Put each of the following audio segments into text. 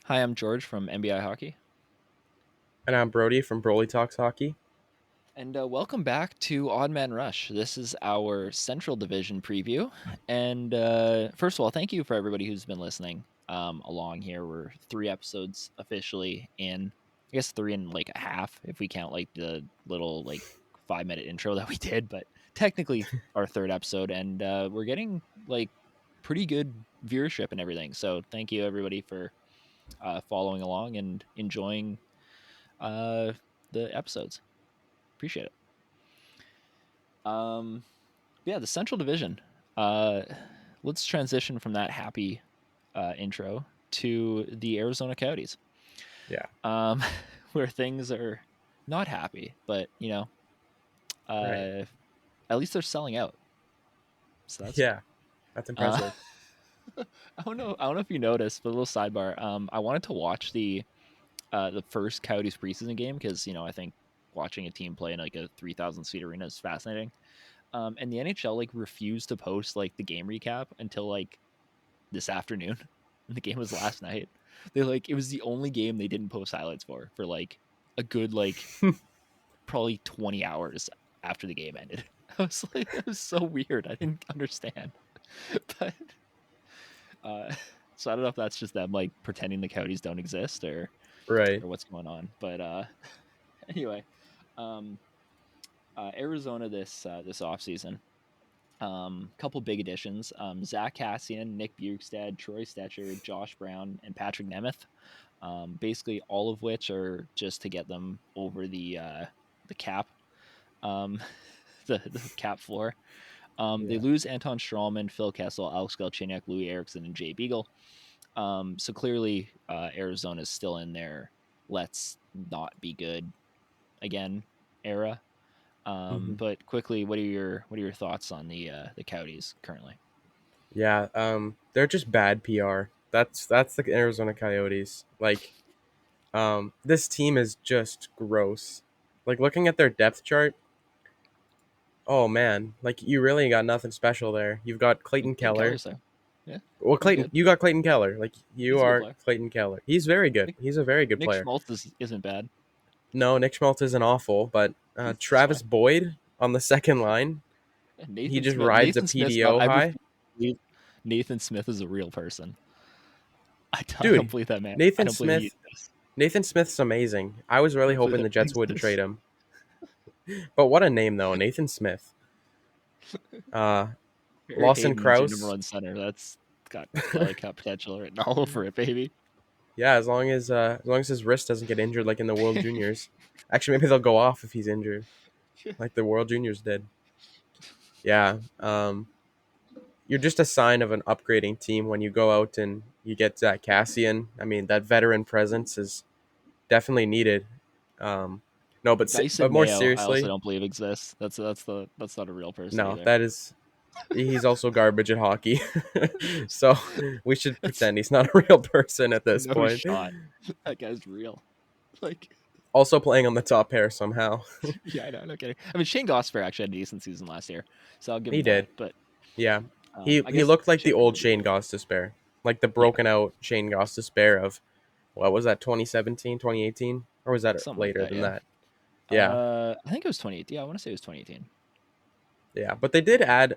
Hi, I'm George from NBI Hockey, And I'm Brody from BroalieTalksHockey. and welcome back to Odd Man Rush. This is our Central Division preview. And first of all, thank you for everybody who's been listening along here. We're 3 episodes officially in, I guess 3 and like a half if we count like the little like 5 minute intro that we did, but technically our third episode, and we're getting like pretty good viewership and everything. So thank you everybody for following along and enjoying uh, the episodes. Appreciate it. Um, yeah, the Central Division. Uh, let's transition from that happy intro to the Arizona Coyotes, Yeah, um, where things are not happy, but right. uh, at least they're selling out, so that's good. Yeah, that's Uh, impressive. I don't know. I don't know if you noticed, but a little sidebar. I wanted to watch the first Coyotes preseason game because I think watching a team play in like a 3,000 seat arena is fascinating. And the NHL like refused to post like the game recap until like this afternoon. And the game was last night. They like it was the only game they didn't post highlights for like a good like probably 20 hours after the game ended. I was like, it was so weird. I didn't understand. But uh so I don't know if that's just them like pretending the Coyotes don't exist Right. or what's going on. But anyway, um Arizona this offseason. Couple big additions: Zach Cassian, Nick Bukestad, Troy Stetcher, Josh Brown, and Patrick Nemeth. Basically, all of which are just to get them over the cap, um, the cap floor. They Yeah. lose Anton Strawman, Phil Kessel, Alex Galchenyuk, Louis Erickson, and Jay Beagle. So clearly, Arizona is still in there. Let's not be good again era. hmm But quickly, what are your thoughts on the Coyotes currently? Yeah. They're just bad PR. That's the Arizona Coyotes. This team is just gross. Like looking at their depth chart. Oh man, like you really got nothing special there. You've got Clayton Clayton Keller. Keller's there. Yeah, Well, he's Clayton, good. you got Clayton Keller. Like you He's a good are player. Clayton Keller. He's very good. Nick He's a very good Nick player. Schmaltz isn't bad. No, Nick Schmaltz isn't awful, but He's fine. Travis Boyd on the second line, And he Nathan just Smith. rides a Nathan Smith. PDO I refuse high. to believe Nathan Smith is a real person. I don't Dude, believe that man. I Nathan don't believe he Smith. exists. Nathan Smith's amazing. I was I really don't believe hoping that the man Jets wouldn't exists. trade him. But what a name though, Nathan Smith. Uh Eric Lawson Hayden's your number Krause. one center. That's got Stanley Cup potential written all over it, baby. Yeah, as long as his wrist doesn't get injured like in the World Juniors. Actually, maybe they'll go off if he's injured, like the World Juniors did. Yeah. You're just a sign of an upgrading team when you go out and you get Zach Cassian. I mean, that veteran presence is definitely needed. Um, no, but Dyson more Mayo, I also seriously, don't believe exists. That's not a real person no, either. that is he's also garbage at hockey. So we should That's pretend he's not a real person at this no point. shot. That guy's real. Like, Also playing on the top pair somehow. yeah, I know, no kidding. I mean, Shane Gosper actually had a decent season last year, so I'll give He him that. did. But Yeah. He I he guess looked like the Shane old would be Shane good. Goss despair. Like the Yeah, broken out Shane Goss despair of what was that 2017, 2018, or was that something like later that. than Yeah. that? Yeah. I think it was 2018. Yeah, I want to say it was 2018. Yeah, but they did add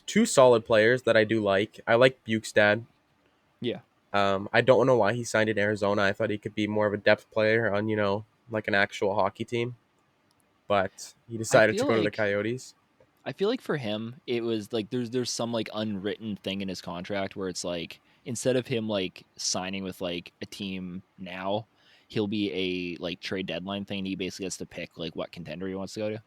two solid players that I do like. I like Bukestad. Yeah, I don't know why he signed in Arizona. I thought he could be more of a depth player on, like an actual hockey team, but he I decided to feel go to the like Coyotes. I feel like for him, it was like there's some like unwritten thing in his contract where it's like instead of him like signing with like a team now, he'll be a like trade deadline thing. And he basically gets to pick like what contender he wants to go to.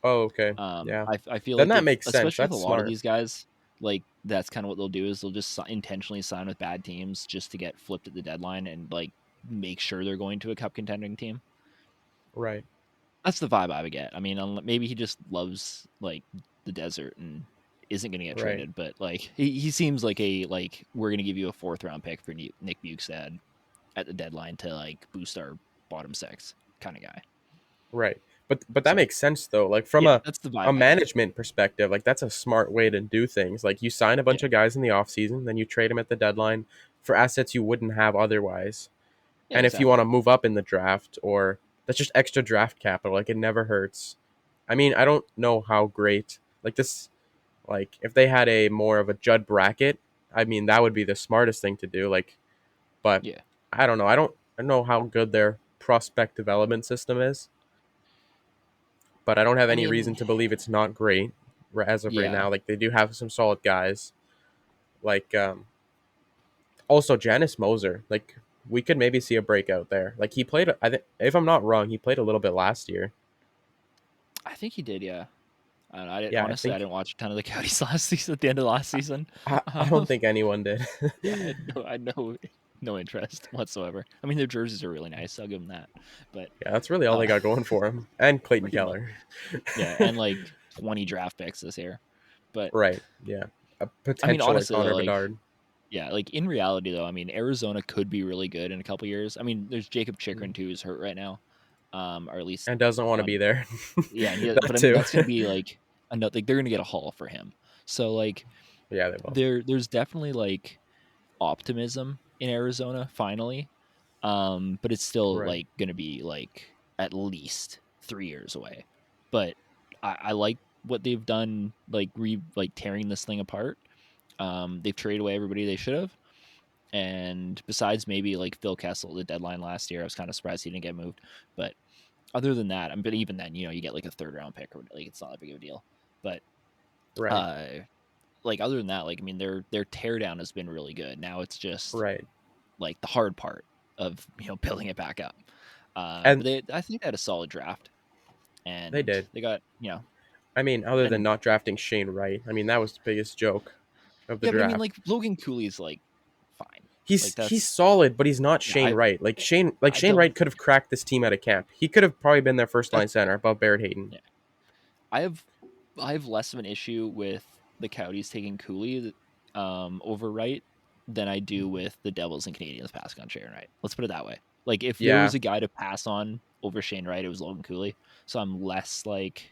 Oh, okay. Yeah. I feel Then like that if makes sense. especially with That's a lot of smart. these guys, like that's kind of what they'll do is they'll just intentionally sign with bad teams just to get flipped at the deadline and like make sure they're going to a cup contending team. Right. That's the vibe I would get. I mean, maybe he just loves like the desert and isn't going to get Right. traded, but like he seems like a like we're going to give you a fourth round pick for Nick Bukestad at the deadline to like boost our bottom six kind of guy. Right. But that So makes sense though. Like from yeah, a that's the vibe a I get. management perspective, like that's a smart way to do things. Like you sign a Yeah, bunch of guys in the offseason, then you trade them at the deadline for assets you wouldn't have otherwise. Yeah, And if you want exactly. to move up in the draft, or that's just extra draft capital, like it never hurts. I mean, I don't know how great like this, like if they had a more of a Judd bracket, I mean that would be the smartest thing to do. Like, but Yeah. I don't know. I don't know how good their prospect development system is, but I don't have I any reason mean, to believe it's not great as of right yeah. now. Like they do have some solid guys. Like also Janice Moser. Like we could maybe see a breakout there. Like he played. I think if I'm not wrong, he played a little bit last year. I think he did, yeah. I didn't Yeah, I honestly. I think didn't watch a ton of the Coyotes last season. At the end of last season, I don't um, think anyone did. yeah, I had no interest whatsoever. I mean, their jerseys are really nice. I'll give them that. But Yeah, that's really all they uh, got going for him. And Clayton pretty much, Keller. yeah, and like 20 draft picks this year. But Right. Yeah. A I mean, potential like honestly, though, Connor like Bedard. yeah, like in reality, though, I mean, Arizona could be really good in a couple years. I mean, there's Jacob Chikrin Mm. too, who's hurt right now, or at least And doesn't want to be on. there. Yeah, and That but I mean, too. that's gonna be like another. Like, they're gonna get a haul for him. So like, Yeah, they will. there's definitely like optimism in Arizona finally. But it's still Right. like gonna be like at least 3 years away. But I like what they've done, like tearing this thing apart. They've traded away everybody they should have. And besides maybe like Phil Kessel, the deadline last year, I was kind of surprised he didn't get moved. But other than that, but even then, you get like a third round pick, or like it's not that big of a deal. But Right. uh like other than that, like I mean their teardown has been really good. Now it's just Right. like the hard part of building it back up. But And I think they had a solid draft, they and did. they got I mean, other than and not drafting Shane Wright, I mean that was the biggest joke of the yeah, but I mean draft. like Logan Cooley's like fine, like He's that's solid, but he's not yeah Shane Wright. Like I Shane don't Wright could have cracked this team out of camp. He could have probably been their first line that's center fair. above Barrett Hayton. Yeah, I have I have less of an issue with the Coyotes taking Cooley over Wright than I do with the Devils and Canadians passing on Shane Wright. Let's put it that way. Like if there was Yeah. a guy to pass on over Shane Wright, it was Logan Cooley. So I'm less like.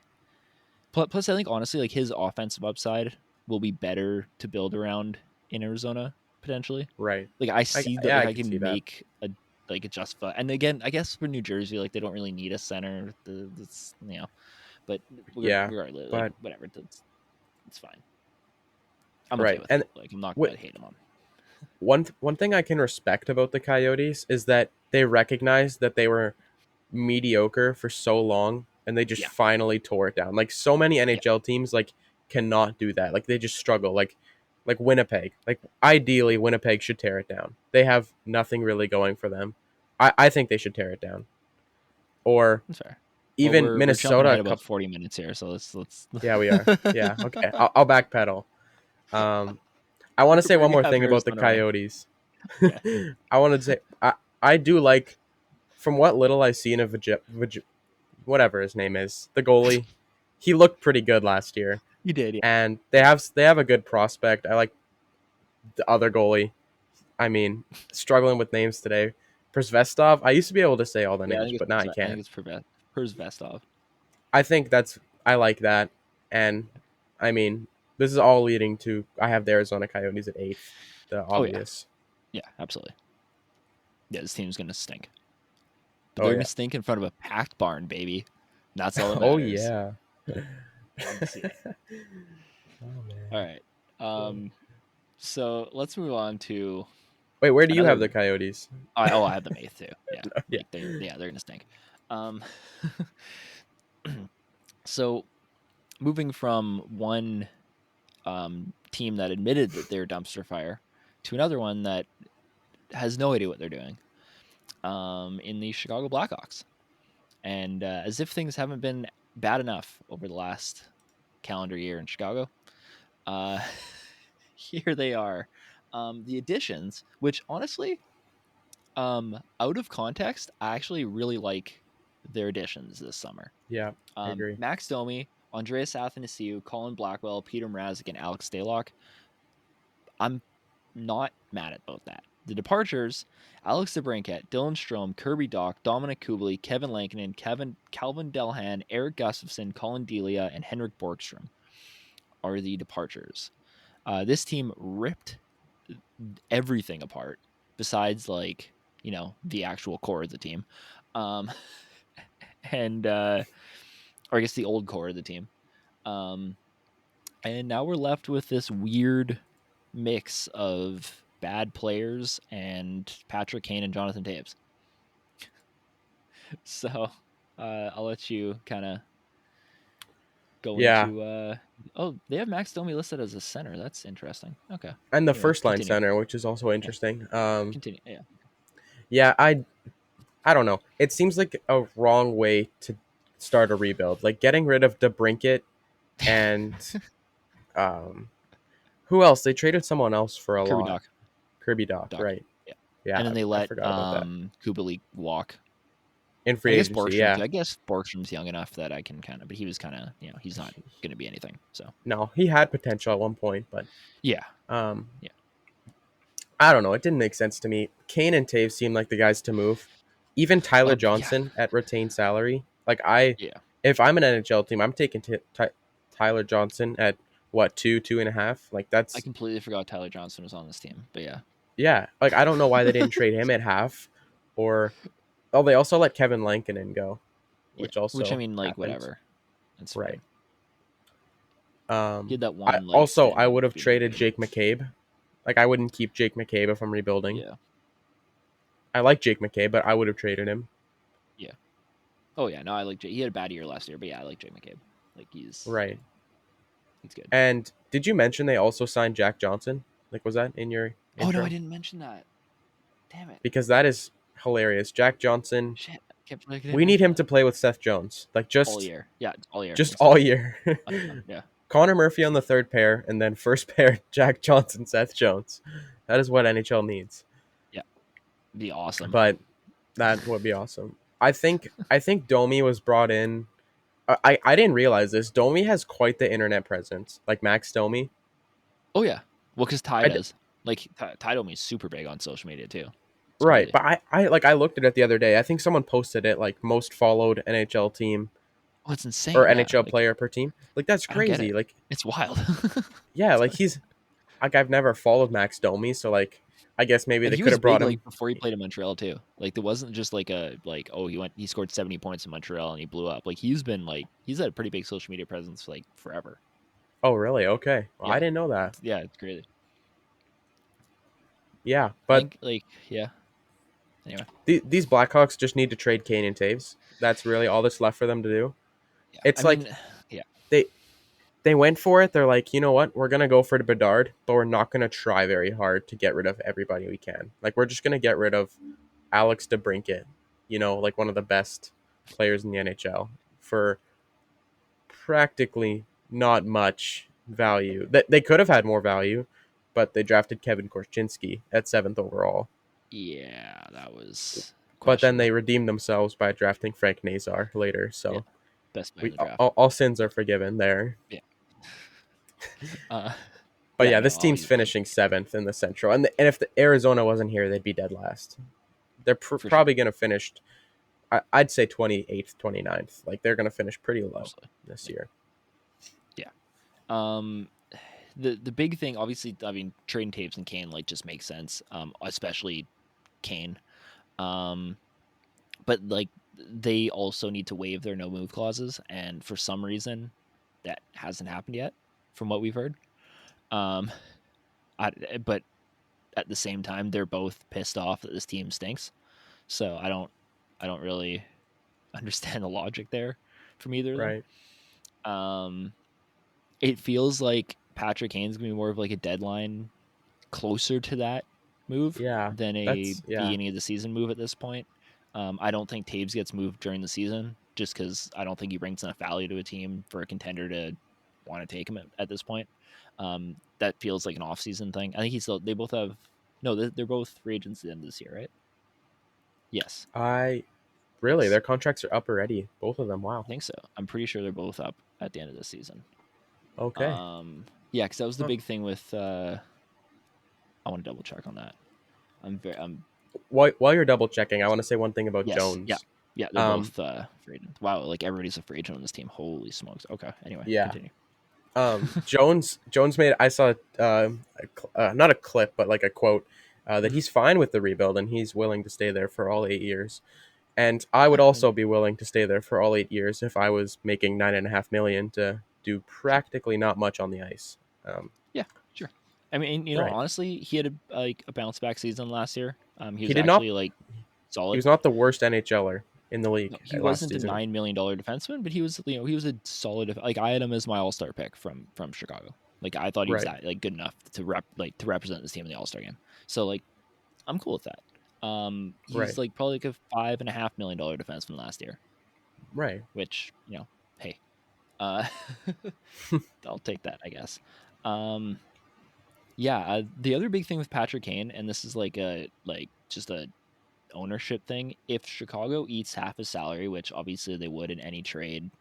Plus, I think honestly, like his offensive upside will be better to build around in Arizona potentially. Right. Like I see that, Yeah, like I I could see can that. make a justify. And again, I guess for New Jersey, like they don't really need a center. That's but Yeah. regardless, like But whatever, it's fine. I'm okay right. with And it. Like I'm not what gonna hate him on. one thing I can respect about the Coyotes is that they recognize that they were mediocre for so long and they just Yeah, finally tore it down. Like so many yeah, NHL teams like cannot do that. Like they just struggle. Like Winnipeg. Like ideally Winnipeg should tear it down. They have nothing really going for them. I think they should tear it down. Or that's fair. Well, even we're jumping Minnesota a ahead about couple. 40 minutes here, so let's. Yeah, we are. Yeah, okay. I'll backpedal. Um I want to say Where one do you more have thing about the Arizona ranked? Coyotes. Okay. I wanted to say I do like from what little I've seen of whatever his name is, the goalie. He looked pretty good last year, You did, yeah. and they have a good prospect. I like the other goalie. I mean, struggling with names today. Przvestov. I used to be able to say all the Yeah, names, but now I I think can't. it's Vestov. I think I like that, and I mean, this is all leading to I have the Arizona Coyotes at eighth. The Oh yeah, obvious. yeah, absolutely. Yeah, this team's gonna stink, but Oh they're yeah. gonna stink in front of a packed barn, baby. That's all that Oh matters. yeah. Love to see it. Oh All man. right. Well, So let's move on to wait, where do you have another. the Coyotes? I have them eighth too. Yeah, Yeah. like they're gonna stink. Um, so moving from one team that admitted that they're dumpster fire to another one that has no idea what they're doing. In the Chicago Blackhawks, and as if things haven't been bad enough over the last calendar year in Chicago, uh, here they are. The additions, which honestly, out of context, I actually really like their additions this summer. Yeah, I agree. Max Domi, Andreas Athanasiou, Colin Blackwell, Peter Mrazek, and Alex Stalock. I'm not mad about that. The departures: Alex DeBrincat, Dylan Strome, Kirby Doc, Dominic Kubley, Kevin Lankinen, Calvin Delhan, Eric Gustafson, Colin Delia, and Henrik Borgstrom are the departures. This team ripped everything apart besides like the actual core of the team, um, and or I guess the old core of the team. Um, and now we're left with this weird mix of bad players and Patrick Kane and Jonathan Taves. So I'll let you kind of go Yeah, into. Oh, they have Max Domi listed as a center. That's interesting. Okay. and the Anyway, first line continue. center, which is also Yeah, interesting. continue. Yeah. Yeah, I don't know. It seems like a wrong way to start a rebuild. Like getting rid of DeBrinket and um, who else? They traded someone else for a Kirby lot. Doc. Kirby Doc, Doc. right? Yeah. Yeah, And then they I let forgot about that. Kubalik walk. In And free I guess agency, Borgstrom yeah. too. I guess Borgstrom's young enough that I can kind of, but he was kind of, he's not going to be anything. So No, he had potential at one point, but yeah, um, yeah. I don't know. It didn't make sense to me. Kane and Taves seemed like the guys to move. Even Tyler Yeah, Johnson at retained salary. Like yeah. if I'm an NHL team, I'm taking Tyler Johnson at what 2.5. Like I that's completely forgot Tyler Johnson was on this team, but yeah, yeah. Like I don't know why they didn't trade him at half, or oh, they also let Kevin Lankinen go, yeah. which Which I also mean, like happened. whatever, that's Right. fine. He had that I one like also stint I in would have being traded good. Jake McCabe. Like I wouldn't keep Jake McCabe if I'm rebuilding. Yeah, I like Jake McCabe, but I would have traded him. yeah. Oh yeah, no, I like Jay. He had a bad year last year, but yeah, I like Jay McCabe. Like Right. he's good. And did you mention they also signed Jack Johnson? Like, was that in your Oh no, I intro? didn't mention that. Damn it. Because that is hilarious. Jack Johnson. Shit, I kept like I didn't We need mention him that to play with Seth Jones. Like all year. Yeah, all year. just It's all done. year. Done. Yeah, Connor Murphy on the third pair, and then first pair Jack Johnson, Seth Jones. That is what NHL needs. yeah. Be awesome. But that would be awesome. I think Domi was brought in. I didn't realize this. Domi has quite the internet presence. Like Max Domi. Oh yeah. Well, because Ty I d- does. Like Ty told me super big on social media too. It's right, crazy. but I looked at it the other day. I think someone posted it like most followed NHL team Oh, it's or insane. Yeah. NHL Like player per team. Like that's I don't get crazy. it. Like It's wild. yeah, like he's like I've never followed Max Domi, so like I guess maybe And they he could was have brought big like him. before he played in Montreal too. Like there wasn't just like a like oh he scored 70 points in Montreal and he blew up. Like he's had a pretty big social media presence like forever. Oh really? Okay, well, I Yeah. didn't know that. It's crazy. Yeah, I but think like yeah. Anyway. these Blackhawks just need to trade Kane and Taves. That's really all that's left for them to do. Yeah. I It's like mean, yeah. they they went for it. They're like, you know what? We're gonna go for the Bedard, but we're not gonna try very hard to get rid of everybody we can. Like we're just gonna get rid of Alex DeBrincat, like one of the best players in the NHL for practically not much value. That they could have had more value, but they drafted Kevin Korchinski at 7th overall. Yeah, that was But then they questionable. redeemed themselves by drafting Frank Nazar later. Yeah. So Best player in we the draft. all sins are forgiven there. Yeah. Uh But yeah, yeah, no, this I'll team's use like finishing 7th in the Central, and if the Arizona wasn't here, they'd be dead last. They're for sure. probably going to finish. I'd say 28th, 29th. Like they're going to finish pretty low Mostly. this Yeah. year. Yeah. Um the big thing obviously I mean trading tapes and Kane like just makes sense. Especially Kane. Um but like they also need to waive their no move clauses and for some reason that hasn't happened yet from what we've heard. Um but at the same time they're both pissed off that this team stinks. So I don't really understand the logic there from either of them. Right. Um it feels like Patrick Kane's gonna be more of like a deadline closer to that move Yeah. than a That's yeah. beginning of the season move at this point. I don't think Taves gets moved during the season just because I don't think he brings enough value to a team for a contender to want to take him at this point. That feels like an off-season thing. I think he's still. They both have no. They're both free agents at the end of this year, right? Yes, I really yes, their contracts are up already. Both of them. Wow. I think so. I'm pretty sure they're both up at the end of this season. Okay. Yeah, because that was the Huh. big thing with. I want to double check on that. I'm While you're double checking, I want to say one thing about Yes. Yeah. Jones. Yeah. They're Um, both free agents. Wow. Like everybody's a free agent on this team. Holy smokes. Okay. Anyway, yeah. continue. Jones made. I saw not a clip, but like a quote that Mhm. he's fine with the rebuild and he's willing to stay there for all 8 years. And I would Yeah, also be willing to stay there for all 8 years if I was making 9.5 million to do sure. practically not much on the ice. Yeah, sure. I mean, Right. honestly, he had a bounce back season last year. He He was did not. actually like He solid. was not the worst NHLer in the No, league he last wasn't a season. $9 million defenseman, but he was he was a solid. Like I had him as my All Star pick from Chicago. Like I thought he was Right. that like good enough to represent this team in the All Star game. So like I'm cool with that. He's Right. like probably like a $5.5 million defenseman last year, Right. which hey, uh, I'll take that, I guess. Um, yeah, the other big thing with Patrick Kane, and this is like a just a ownership thing. If Chicago eats half his salary, which obviously they would in any trade,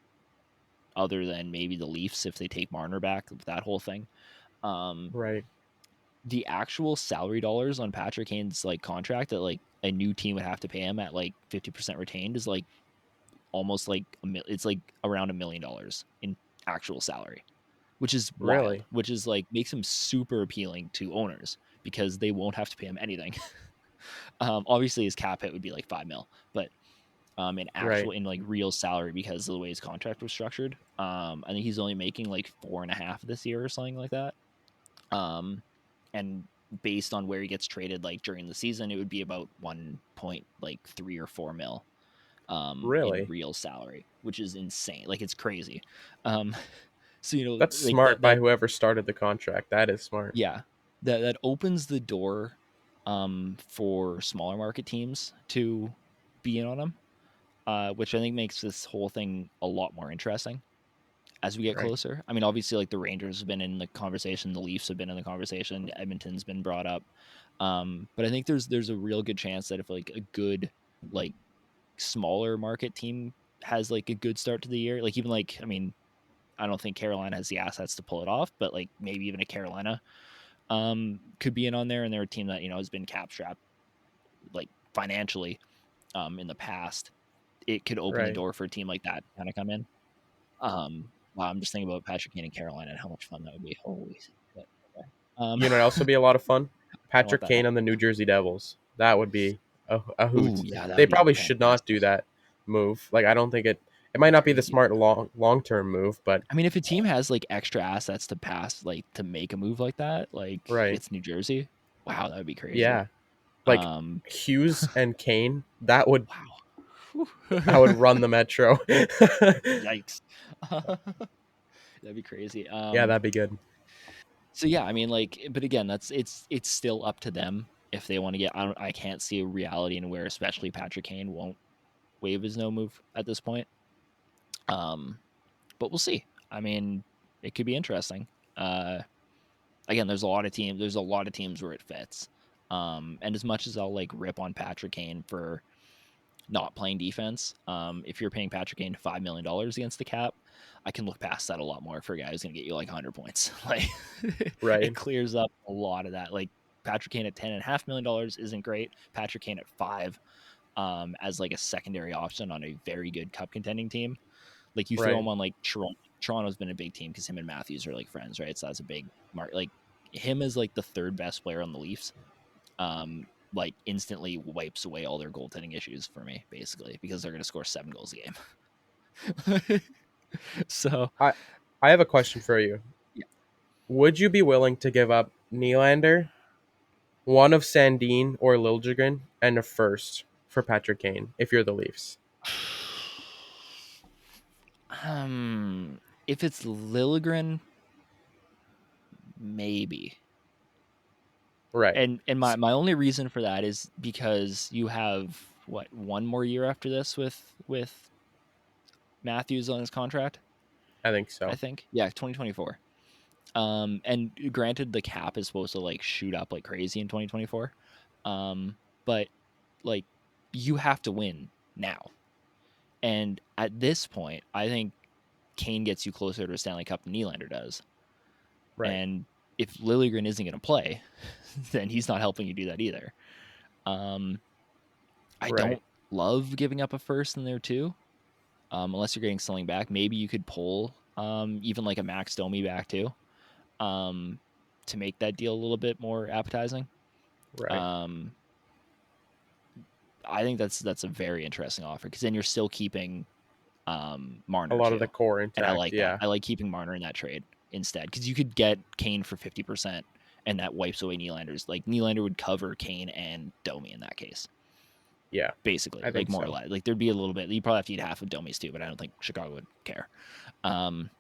other than maybe the Leafs if they take Marner back, that whole thing. Um, Right. the actual salary dollars on Patrick Kane's like contract that like a new team would have to pay him at like 50% retained is like almost like it's like around $1 million in actual salary, which is wild, Really. which is like makes him super appealing to owners because they won't have to pay him anything. Obviously his cap hit would be like 5 mil, but in Right. actual in like real salary because of the way his contract was structured, I think he's only making like 4.5 this year or something like that. Um, and based on where he gets traded like during the season, it would be about 1.3 or 4 mil in Really. real salary, which is insane. Like it's crazy. Um, so That's like smart by that whoever started the contract. That is smart. yeah, that opens the door for smaller market teams to be in on them, which I think makes this whole thing a lot more interesting as we get Right. closer. I mean, obviously, like the Rangers have been in the conversation, the Leafs have been in the conversation, Edmonton's been brought up, but I think there's a real good chance that if like a good like smaller market team has like a good start to the year, like even like I mean, I don't think Carolina has the assets to pull it off, but like maybe even a Carolina could be in on there, and they're a team that has been cap strapped like financially in the past. It could open the Right. door for a team like that to kind of come in. Wow, I'm just thinking about Patrick Kane in Carolina and how much fun that would be. Holy shit. Okay. You know, it'd also be a lot of fun. I want Patrick that Kane on the happen. New Jersey Devils. That would be a Ooh, hoot. yeah, that They would be probably should not do fantastic. that move. Like, I don't think it. It That'd might be not be the crazy. smart long term move, but I mean, if a team has like extra assets to pass, like to make a move like that, like right. it's New Jersey. Wow, that would be crazy. Yeah. Like Um, Hughes and Kane, that would wow. I would run the Metro. Yikes. That'd be crazy. Yeah, that'd be good. So yeah, I mean, like, but again, it's still up to them if they want to get. I can't see a reality in where, especially Patrick Kane won't waive his no move at this point. Um, but we'll see. I mean, it could be interesting. Uh, Again, there's a lot of teams. There's a lot of teams where it fits. And as much as I'll like rip on Patrick Kane for not playing defense, if you're paying Patrick Kane $5 million against the cap, I can look past that a lot more for a guy who's going to get you like 100 points. Like it Right. clears up a lot of that. Like Patrick Kane at $10.5 million isn't great. Patrick Kane at five, as like a secondary option on a very good cup contending team. Like you throw Right. him on like Toronto. Toronto's been a big team because him and Matthews are like friends, right? So that's a big mark. Like him is like the third best player on the Leafs. Like instantly wipes away all their goaltending issues for me, basically, because they're going to score 7 goals a game. So I I have a question for you. yeah. Would you be willing to give up Nylander, one of Sandin or Liljegren, and a first for Patrick Kane if you're the Leafs? If it's Lilligren, maybe. Right. And my only reason for that is because you have what, one more year after this with Matthews on his contract, I think I so. think. Yeah, 2024. And granted the cap is supposed to like shoot up like crazy in 2024. But like you have to win now. And at this point, I think Kane gets you closer to a Stanley Cup than Nylander does. Right. And if Liljegren isn't going to play, then he's not helping you do that either. Um, I Right. don't love giving up a first in there too, unless you're getting something back. Maybe you could pull even like a Max Domi back too, um, to make that deal a little bit more appetizing. Right. Um, I think that's a very interesting offer because then you're still keeping A Marner lot of the too, core and I intact. like that. Yeah. I like keeping Marner in that trade instead because you could get Kane for 50%, and that wipes away Nylander's. Like Nylander would cover Kane and Domi in that case, Yeah. basically, I like think more or so. less. Like there'd be a little bit. You probably have to eat half of Domi's too, but I don't think Chicago would care. Um,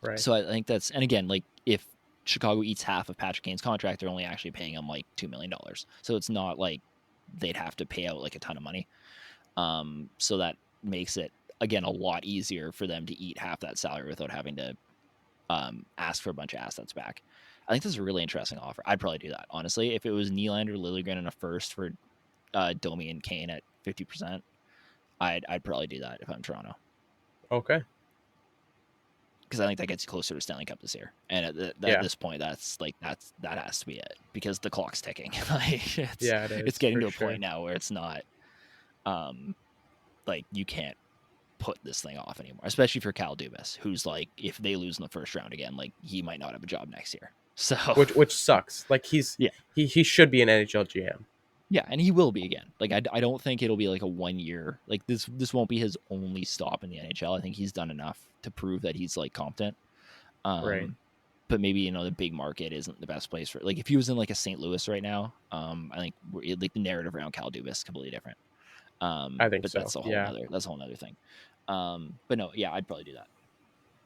Right. so I think that's and again, like if Chicago eats half of Patrick Kane's contract, they're only actually paying him like $2 million. So it's not like they'd have to pay out like a ton of money. So that makes it again a lot easier for them to eat half that salary without having to ask for a bunch of assets back. I think this is a really interesting offer. I'd probably do that honestly. If it was Nylander, Liljegren, and a first for Domi and Kane at 50%, I'd probably do that if I'm Toronto Okay. because I think that gets you closer to Stanley Cup this year. And at Yeah. this point, that has to be it because the clock's ticking. Like Yeah, it it's is getting for to a point sure. now where it's not um like you can't put this thing off anymore, especially for Cal Dubas, who's like, if they lose in the first round again, like he might not have a job next year. So Which sucks. Like yeah, he should be an NHL GM. yeah, and he will be again. Like I don't think it'll be like a 1 year. Like this won't be his only stop in the NHL. I think he's done enough to prove that he's like competent. Right. Um, but maybe the big market isn't the best place for like if he was in like a St. Louis right now. I think like the narrative around Cal Dubas is completely different. I think But so. that's a whole Yeah. nother thing. But no, yeah, I'd probably do that.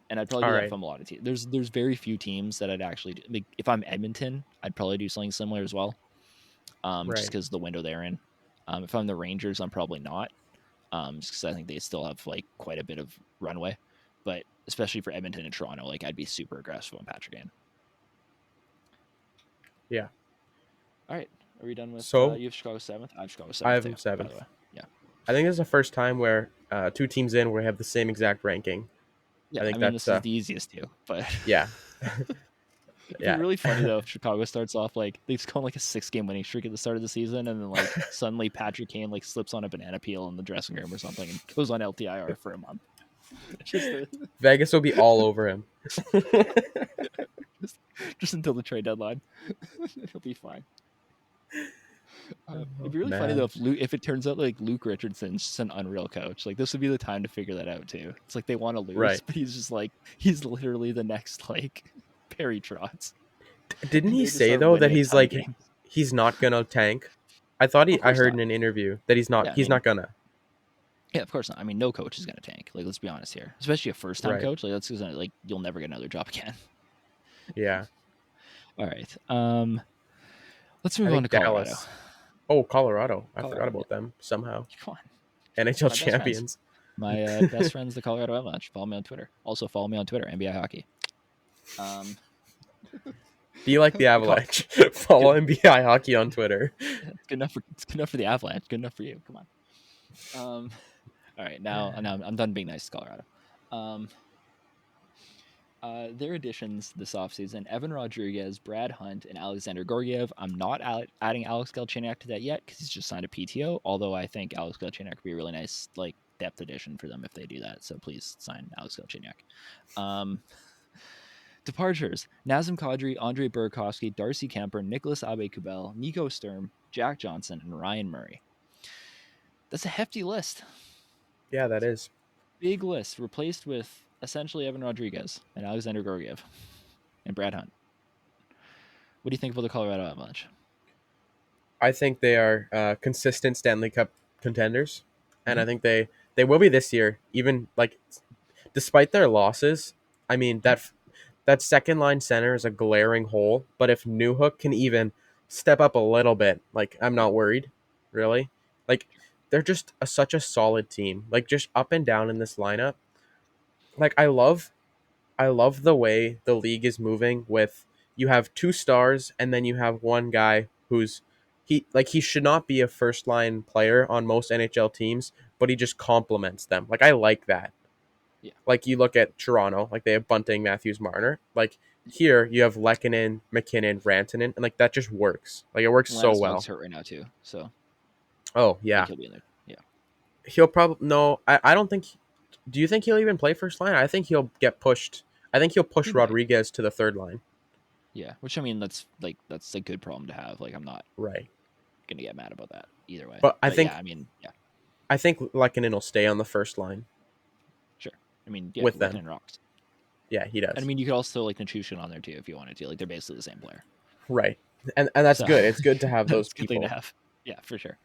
And I'd probably All do that if right. I'm a lot of teams. There's very few teams that I'd actually do. Like if I'm Edmonton, I'd probably do something similar as well. Just Right. because the window they're in. If I'm the Rangers, I'm probably not. Just because I think they still have like quite a bit of runway. But especially for Edmonton and Toronto, like I'd be super aggressive on Patrick Kane. Yeah. All right, are we done with So you have Chicago seventh? I have Chicago I seventh have too. him By the way, seventh. yeah, I think this is the first time where two teams in where we have the same exact ranking. I yeah. I think mean, that's this is the easiest too, but yeah. it'd be Yeah. really funny though if Chicago starts off like they just go on like a 6 game winning streak at the start of the season, and then like suddenly Patrick Kane like slips on a banana peel in the dressing room or something and goes on LTIR for a month. just, to, Vegas will be all over him. just just until the trade deadline. It'll be fine. It'd Oh, be really funny though man. if it turns out like Luke Richardson's just an unreal coach. Like this would be the time to figure that out too. It's like they want to lose, Right. but he's just like he's literally the next like Perry Trotz, Didn't and he they just say start though that winning a he's ton of like games. he's not gonna tank? Of I course heard not. in an interview that Yeah, I he's mean, not gonna. yeah, of course not. I mean, no coach is gonna tank. Like let's be honest here, especially a first time Right. coach. Like that's gonna like you'll never get another job again. Yeah. All right, let's I move on to think Colorado. Dallas. Oh, Colorado. I forgot Colorado, yeah. about them somehow. Come on, NHL my best friends. champions. My best friends, the Colorado Avalanche. Follow me on Twitter. Also follow me on Twitter, NBI Hockey. Um, Be like the the Col- Avalanche. Follow NBI Hockey on Twitter. it's good enough for the Avalanche. Good enough for you. Come on. All right, now I'm done being nice to Colorado. Um, their additions this offseason: Evan Rodriguez, Brad Hunt, and Alexander Gorgiev. I'm not adding Alex Galchenyuk to that yet because he's just signed a PTO. Although I think Alex Galchenyuk would be a really nice like depth addition for them if they do that. So please sign Alex Galchenyuk. Departures: Nazem Kadri, Andre Burakovsky, Darcy Kemper, Nicholas Abe-Kubel, Nico Sturm, Jack Johnson, and Ryan Murray. That's a hefty list. Yeah, that is. Big list replaced with essentially Evan Rodriguez and Alexander Gorgiev and Brad Hunt. What do you think about the Colorado Avalanche? I think they are consistent Stanley Cup contenders, and Mm-hmm. I think they will be this year. Even like despite their losses, I mean that second line center is a glaring hole. But if Newhook can even step up a little bit, like I'm not worried, really. Like they're just such a solid team. Like just up and down in this lineup. Like I love the way the league is moving with you have two stars and then you have one guy who's he should not be a first line player on most NHL teams, but he just complements them. Like I like that. Yeah. Like you look at Toronto, like they have Bunting, Matthews, Marner. Like here you have Lehkonen, McKinnon, Rantanen, and like that just works. Like it works so Landeskog's well. hurt right now too, so Oh I think yeah, he'll be in there. Yeah. he'll probably no. I don't think. Do you think he'll even play first line? I think he'll get pushed. I think he'll push He might. Rodriguez to the third line. Yeah, which I mean, that's a good problem to have. Like, I'm not Right. gonna get mad about that either way. But But yeah, I mean, yeah, I think Lehkonen will stay on the first line sure. I mean, yeah, with them. Lehkonen rocks. Yeah, he And I does. mean, you could also like Nichushkin on there too if you wanted to. Like, they're basically the same player. Right. And that's So good. It's good to have those that's a good thing to people. have. Yeah, for sure.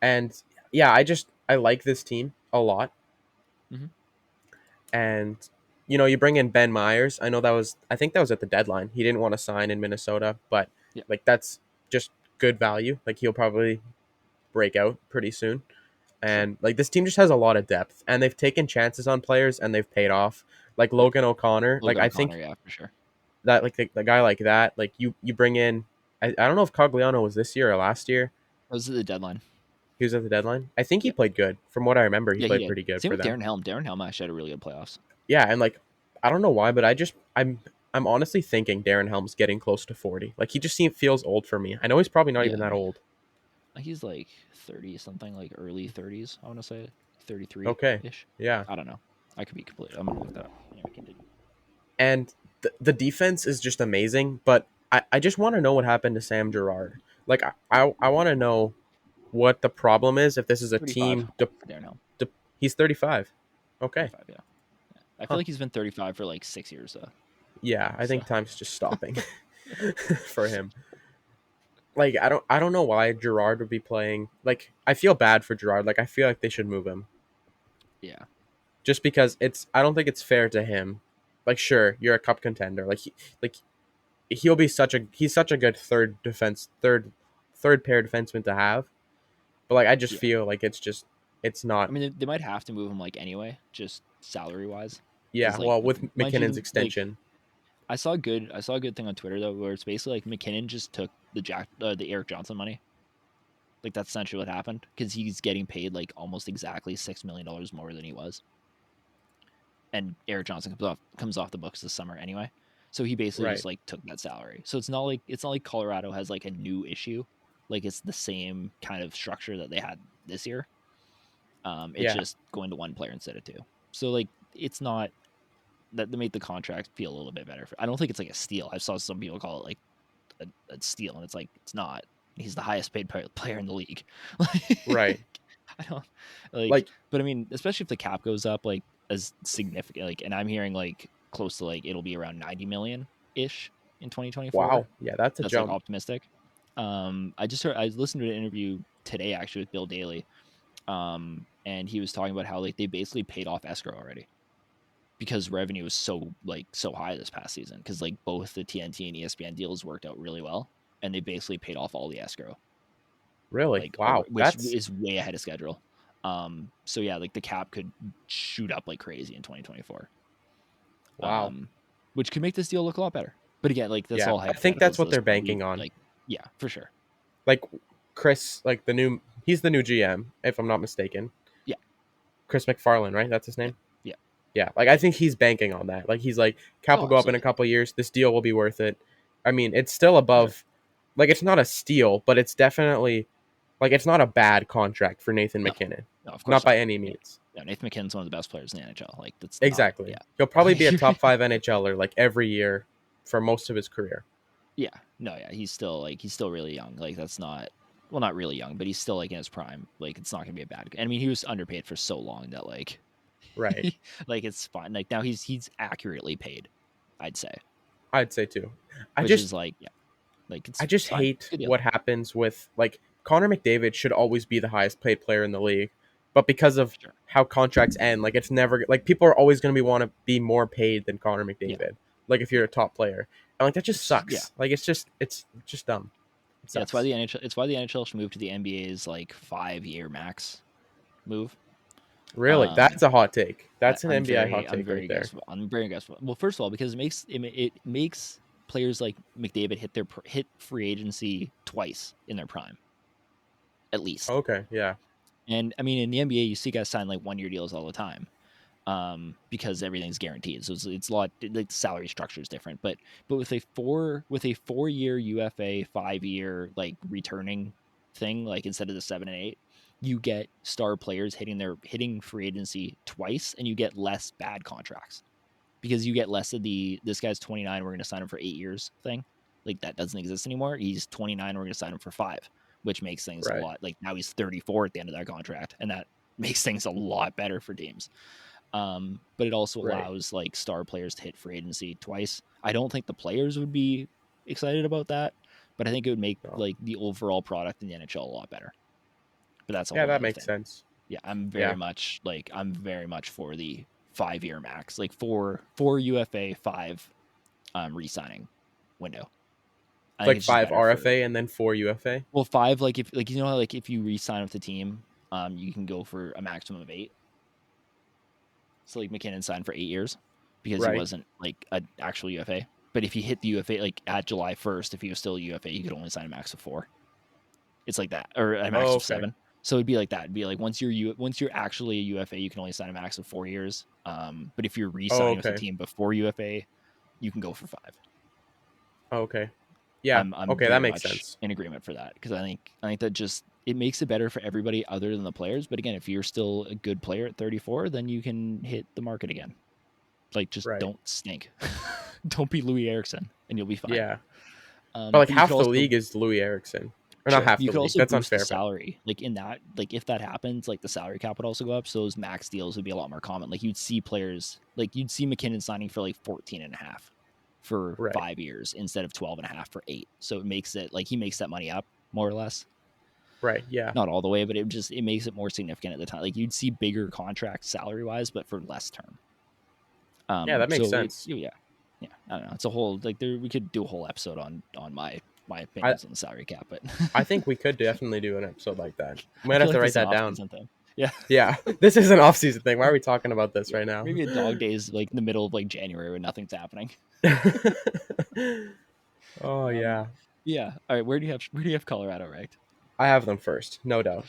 And yeah, I like this team a lot. Hmm. And you bring in Ben Myers. I think that was at the deadline. He didn't want to sign in Minnesota, but Yeah, like that's just good value. Like he'll probably break out pretty soon. sure. And like this team just has a lot of depth, and they've taken chances on players and they've paid off. Like Yeah, Logan O'Connor, like Logan I O'Connor. think Yeah, for sure. that like the guy like that, like you bring in. I don't know if Cogliano was this year or last year. Those are the deadline. He was at the deadline. I think he Yep. played good. From what I remember, he Yeah, he played did. pretty good Same for with them. Darren Helm. Darren Helm actually had a really good playoffs. Yeah, and like I don't know why, but I'm honestly thinking Darren Helm's getting close to 40. Like he just feels old for me. I know he's probably not even Yeah, that old. he's like 30 something, like early 30s. I want to say 33 Okay. ish. Yeah. I don't know. I could be complete. I'm gonna look that up. Anyway, continue. And the defense is just amazing, but I just want to know what happened to Sam Gerard. Like I want to know what the problem is if this is a 35 team for Darren Helm. he's 35. Okay. 35. Yeah. I feel Huh. like he's been 35 for like 6 years though. Yeah, I So think time's just stopping for him. Like I don't know why Gerard would be playing. Like I feel bad for Gerard. Like I feel like they should move him yeah, just because I don't think it's fair to him. Like sure, you're a cup contender. Like he's such a good third pair defenseman to have. But like I just yeah. feel like it's not. I mean, they might have to move him like anyway, just salary wise, Yeah, because like well with mind you, McKinnon's extension. I saw a good thing on Twitter though, where it's basically like McKinnon just took the Eric Johnson money. Like that's essentially what happened because he's getting paid like almost exactly $6 million more than he was, and Eric Johnson comes off the books this summer anyway. So he basically Right. just like took that salary. So it's not like Colorado has like a new issue. Like it's the same kind of structure that they had this year. It's Yeah. just going to one player instead of two. So like it's not that they made the contract feel a little bit better. I don't think it's like a steal. I saw some people call it like a steal, and it's like it's not. He's the highest paid player in the league. Right. Like, I don't like, Like but I mean, especially if the cap goes up like as significant, like, and I'm hearing like close to like it'll be around 90 million ish in 2024. wow. Yeah, that's a That's like jump. optimistic. I listened to an interview today actually with Bill Daly, and he was talking about how like they basically paid off escrow already because revenue was so high this past season because like both the TNT and ESPN deals worked out really well, and they basically paid off all the escrow, Really? like Wow. which That's is way ahead of schedule. So yeah, like the cap could shoot up like crazy in 2024, wow. um, which could make this deal look a lot better. But again, like that's Yeah. all I think that's hypotheticals at what this they're point. banking on. Like yeah, for sure. Like Chris, like he's the new GM, if I'm not mistaken. Yeah, Chris McFarland, right? That's his yeah, name? yeah. Yeah. Like I think he's banking on that. Like he's like cap Oh, will go up in a absolutely. couple of years. This deal will be worth it. I mean, it's still For sure. above like it's not a steal, but it's definitely like it's not a bad contract for Nathan No, McKinnon. no, of Not course by not. any Yeah, means. yeah. Nathan McKinnon's one of the best players in the NHL. Like that's not. Exactly. Yeah. He'll probably be a top 5 NHLer like every year for most of his career. Yeah, no, yeah, he's still really young. Like that's not well, not really young, but he's still like in his prime. Like it's not gonna be a bad. I mean, he was underpaid for so long that like, Right. like it's fine. Like now he's accurately paid, I'd say, I'd say too. I which just is like yeah, like I it's just fine. hate Good deal. what happens with like Connor McDavid should always be the highest paid player in the league, but because of Sure. how contracts end, like it's never like people are always going to be want to be more paid than Connor Yeah, McDavid. Like if yeah. you're a top player, and like that just Yeah, sucks. Like it's just dumb. It yeah. It's why sucks. the NHL. It's why the NHL should move to the NBA's like 5 year max move. Really, Um, that's a hot take. That's an NBI hot I'm take right very there. aggressive. I'm very aggressive. Well, first of all, because it makes players like McDavid hit free agency twice in their prime, at least. Okay, yeah, And I mean, in the NBA, you see guys sign like 1 year deals all the time, because everything's guaranteed. So it's a lot. Like the salary structure is different, but with a 4 year UFA, 5 year like returning thing, like instead of the 7 and 8, you get star players hitting free agency twice, and you get less bad contracts because you get less of the this guy's 29, we're going to sign him for 8 years thing. Like that doesn't exist anymore. He's 29, we're going to sign him for 5, which makes things a Right. lot, like now he's 34 at the end of that contract, and that makes things a lot better for teams. But it also Right. allows like star players to hit free agency twice. I don't think the players would be excited about that, but I think it would make No. like the overall product in the NHL a lot better. But that's a Yeah, whole that nother makes thing. sense. Yeah, Yeah. I'm very much for the 5 year max, like four UFA 5 re-signing window. I It's think like it's just 5 better for, RFA and then 4 UFA. well, 5, like if like how like if you re-sign with the team, you can go for a maximum of 8. So like McKinnon signed for 8 years because he Right. wasn't like an actual UFA. But if he hit the UFA like at July 1st, if he was still a UFA, you could only sign a max of 4. It's like that, or a max Oh, of okay. 7. So it'd be like that. It'd be like once you're actually a UFA, you can only sign a max of 4 years. But if you're Oh, re-signing with the okay. team before UFA, you can go for 5. Oh, okay. Yeah. I'm Okay, that very makes much sense. in agreement for that because I think that just it makes it better for everybody other than the players. But again, if you're still a good player at 34, then you can hit the market again. Like just Right. don't stink. Don't be Louis Erickson and you'll be fine. Yeah. But like But you could half the also, league is Louis Erickson. Or not sure, half you the could league. also That's boost the unfair, but salary. Like in that, like if that happens, like the salary cap would also go up. So those max deals would be a lot more common. Like you'd see players, like you'd see McKinnon signing for like 14 and a half for right. 5 years instead of 12 and a half for 8. So it makes it like he makes that money up more or less. Right. Yeah. Not all the way, but it makes it more significant at the time. Like you'd see bigger contracts salary wise, but for less term. Yeah, that makes So it, sense. yeah, yeah. I don't know. It's a whole like there. We could do a whole episode on my I opinions on the salary cap, but I think we could definitely do an episode like that. We I might feel have to like this write is an that off down. season thing. Yeah, Yeah. This is an off-season thing. Why are we talking about this yeah. right now? Maybe a dog days like in the middle of like January when nothing's happening. Oh Um, yeah. yeah. All right. Where do you have Colorado ranked? I have them first, no doubt.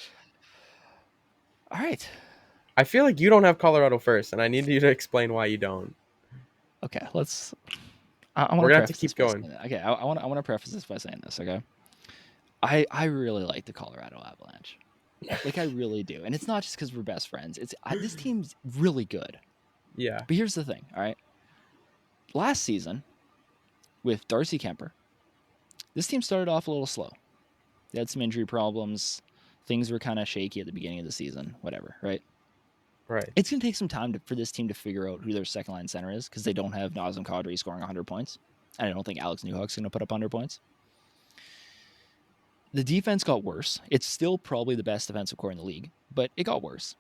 All right. I feel like you don't have Colorado first, and I need you to explain why you don't. Okay. I want We're to gonna have to preface this keep by going. saying that. Okay. I want to preface this by saying this. Okay. I really like the Colorado Avalanche. Like I really do, and it's not just because we're best friends. This team's really good. Yeah. But here's the thing. All right. Last season with Darcy Kemper, this team started off a little slow. They had some injury problems. Things were kind of shaky at the beginning of the season. Whatever. Right. Right. It's going to take some time for this team to figure out who their second line center is because they don't have Nazem Kadri scoring 100 points. And I don't think Alex Newhook's going to put up 100 points. The defense got worse. It's still probably the best defensive core in the league, but it got worse.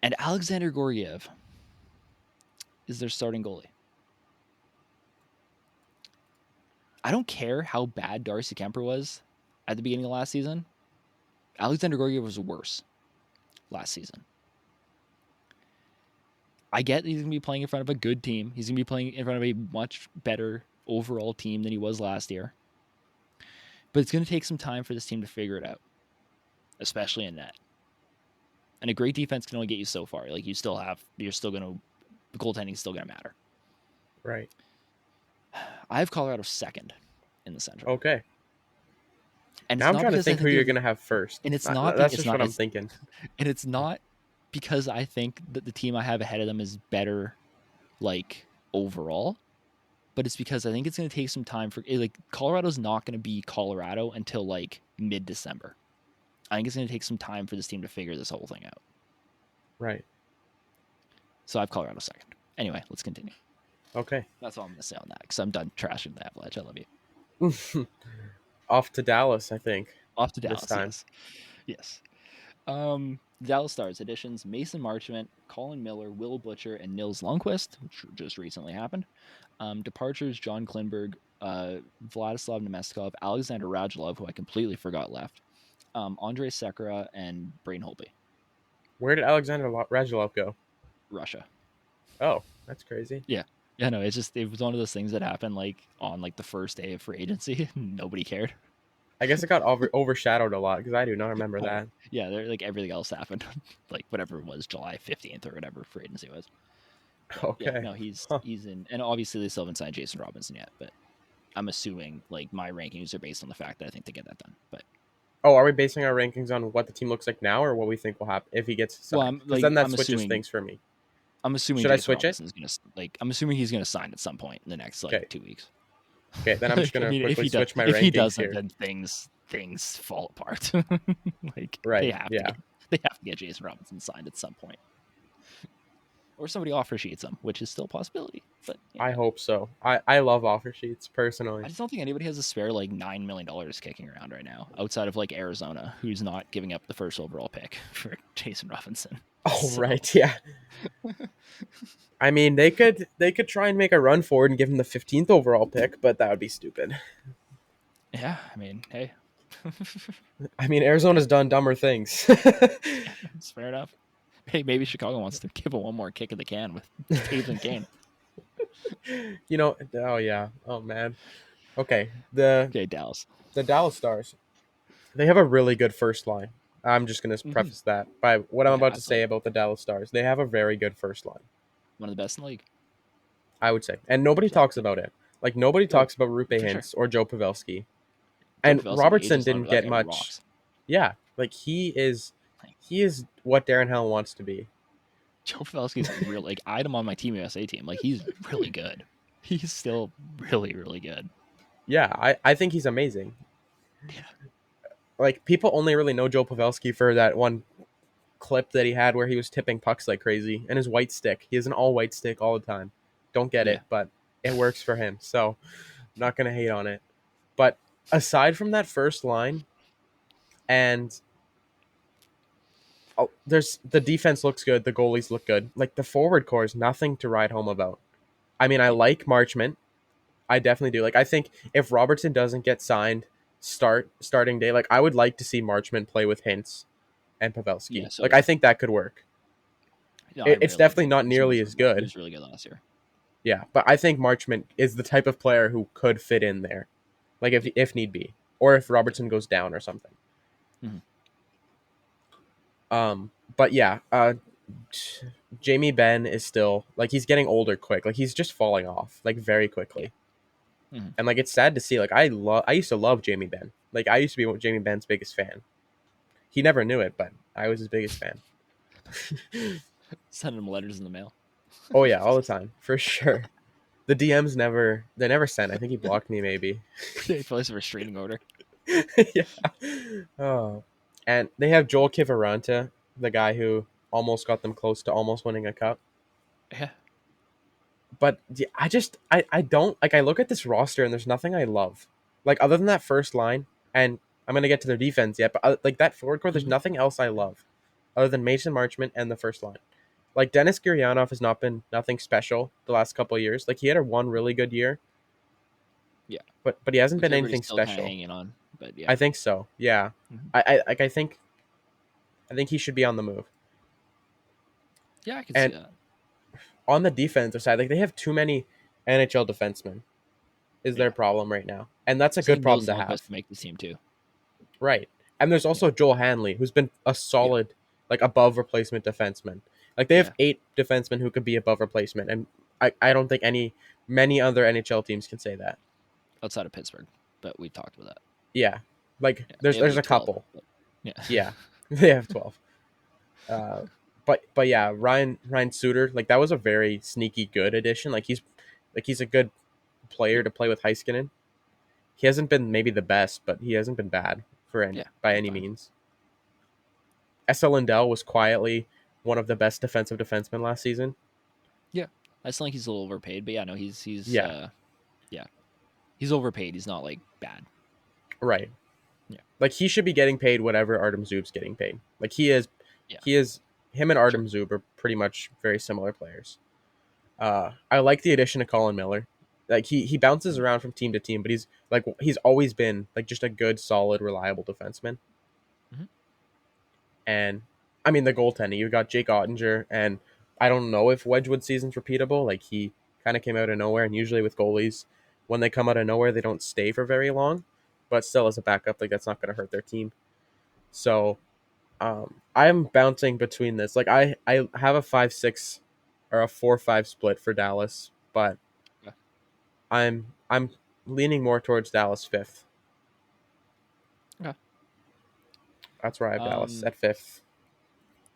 And Alexander Gorgiev is their starting goalie. I don't care how bad Darcy Kemper was at the beginning of last season. Alexander Gorgiev was worse last season. I get he's going to be playing in front of a good team. He's going to be playing in front of a much better overall team than he was last year. But it's going to take some time for this team to figure it out, especially in net. And a great defense can only get you so far. Like you're still going to, the goaltending is still going to matter. Right. I have Colorado second in the Central. Okay. And Now it's I'm not trying to because I think who think you're they're, gonna have first. and That's just what I'm thinking. and it's not because I think that the team I have ahead of them is better, like overall, but it's because I think it's going to take some time for like Colorado's not going to be Colorado until like mid-December. I think it's going to take some time for this team to figure this whole thing out. Right. So I have Colorado second. Anyway, let's continue. Okay. That's all I'm going to say on that because I'm done trashing the Avalanche. I love you. Off to Dallas, I think. Off to This Dallas. time. Yes. Yes. Dallas Stars additions: Mason Marchment, Colin Miller, Will Butcher, and Nils Lundqvist, which just recently happened. Departures: John Klinberg, Vladislav Nemestikov, Alexander Radulov, who I completely forgot left, Andrei Sekera, and Brain Holtby. Where did Alexander Radulov go? Russia. Oh, that's crazy. Yeah. Yeah, no, it was one of those things that happened like on like the first day of free agency. Nobody cared. I guess it got overshadowed a lot because I do not remember Oh, that. yeah, they're like everything else happened, like whatever it was, July 15th or whatever free agency was. But yeah, Okay. no, he's Huh. he's in, and obviously they still haven't signed Jason Robinson yet, but I'm assuming like my rankings are based on the fact that I think they get that done. But Oh, are we basing our rankings on what the team looks like now, or what we think will happen if he gets well, signed? Because then that switches things for me. I'm assuming Should I Jason switch it? Robinson's gonna like I'm assuming he's gonna sign at some point in the next like Okay. 2 weeks. Okay. Then I'm just Like, I gonna mean, quickly switch my if he rankings doesn't, here. then things fall apart. Like Right. Yeah. they have to get Jason Robinson signed at some point, or somebody offer sheets him, which is still a possibility. But I yeah, hope so. I love offer sheets I personally. just don't think anybody has a spare like $9 million kicking around right now, outside of like Arizona, who's not giving up the first overall pick for Jason Robinson. Oh So right. Yeah. I mean, they could try and make a run forward and give him the 15th overall pick, but that would be stupid. yeah, I mean, hey, I mean, Arizona's done dumber things. it's fair enough. Hey, maybe Chicago wants to give him one more kick of the can with Taves and Kane. Oh yeah. Oh man. Okay. The Okay, Dallas. the Dallas Stars. They have a really good first line. I'm just going to Mm-hmm. preface that by what I'm Yeah, about to say absolutely. about the Dallas Stars. They have a very good first line, One of the best in the league. I would say. And nobody So, talks about it. Like, nobody oh, talks about Rupe for sure. Hintz or Joe Pavelski. Joe And Pavelski Robertson ages on didn't that get guy much. rocks. Yeah. Like, he is what Darren Hell wants to be. Joe Pavelski's real. Like I had him on my Team USA team. Like he's really good. He's still really really good. Yeah. I think he's amazing. Yeah. Like, people only really know Joe Pavelski for that one clip that he had where he was tipping pucks like crazy and his white stick. He has an all white stick all the time. Don't get Yeah. it, but it works for him. So I'm not gonna hate on it. But aside from that first line, and there's the defense looks good, the goalies look good. Like, the forward core is nothing to ride home about. I mean, I Yeah. like Marchment. I definitely do. Like, I think if Robertson doesn't get signed starting day, like, I would like to see Marchment play with Hintz and Yeah. Pavelski. So Like, do I I. think that could work. No, I It's really like definitely not nearly as He good. was really good last year. Yeah, but I think Marchment is the type of player who could fit in there, like if need be, or if Yeah. Robertson goes down or something. Mm-hmm. But yeah, Jamie Benn is still like he's getting older quick. Like, he's just falling off like very Yeah. quickly, Mm-hmm. and like it's sad to see. Like, I used to love Jamie Benn. Like, I used to be Jamie Benn's biggest fan. He never knew it, but I was his biggest fan. Sending him letters in the mail. Oh yeah, all the time for sure. The DMs never sent. I think he blocked me maybe. He plays a restraining order. Yeah. Oh, and they have Joel Kivaranta, the guy who almost got them close to almost winning a cup. Yeah. But yeah, I don't like. I look at this roster and there's nothing I love. Like, other than that first line, and I'm gonna get to their defense yet, but like that forward core, there's Mm-hmm. nothing else I love other than Mason Marchment and the first line. Like, Dennis Gurianov has not been nothing special the last couple of years. Like, he had one really good year, Yeah. but he hasn't Which been everybody's anything still kind of special. hanging on. But yeah. I think so. Yeah. Mm-hmm. I think he should be on the move. Yeah, I could see And that. on the defensive side, like, they have too many NHL defensemen is their Yeah. problem right now. And that's a So I good think problem Nils to Lundqvist have. can make this team too. Right. And there's Yeah. also Joel Hanley, who's been a Yeah. solid, like, above replacement defenseman. Like, they have Yeah. 8 defensemen who could be above replacement. And I don't think many other NHL teams can say that. Outside of Pittsburgh, but we talked about that. Yeah. Like, Yeah. They have there's like a 12. couple. But yeah. Yeah. They have 12. Uh, but yeah, Ryan Suter, like, that was a very sneaky good addition. He's a good player Yeah. to play with Heiskanen. He hasn't been maybe the best, but he hasn't been bad Yeah. by He's any fine. means. Esa Lindell was quietly one of the best defensive defensemen last season. Yeah. I still think he's a little overpaid, but yeah, no, he's Yeah, yeah. He's overpaid. He's not like bad. right. Yeah. Like, he should be getting paid whatever Artem Zub's getting paid. Like, he is, Yeah. he is. Him and Sure. Artem Zub are pretty much very similar players. I like the addition of Colin Miller. Like, he bounces Mhm. around from team to team, but he's always been like just a good, solid, reliable defenseman. Mhm. And I mean, the goaltending, you got Jake Ottinger, and I don't know if Wedgwood season's repeatable. Like, he kind of came out of nowhere, and usually with goalies, when they come out of nowhere, they don't stay for very long. But still, as a backup, like, that's not going to hurt their team. So I'm bouncing between this. Like, I have a 5-6 or a 4-5 split for Dallas, but Yeah. I'm leaning more towards Dallas fifth. Okay. That's where I have Dallas Um, at fifth.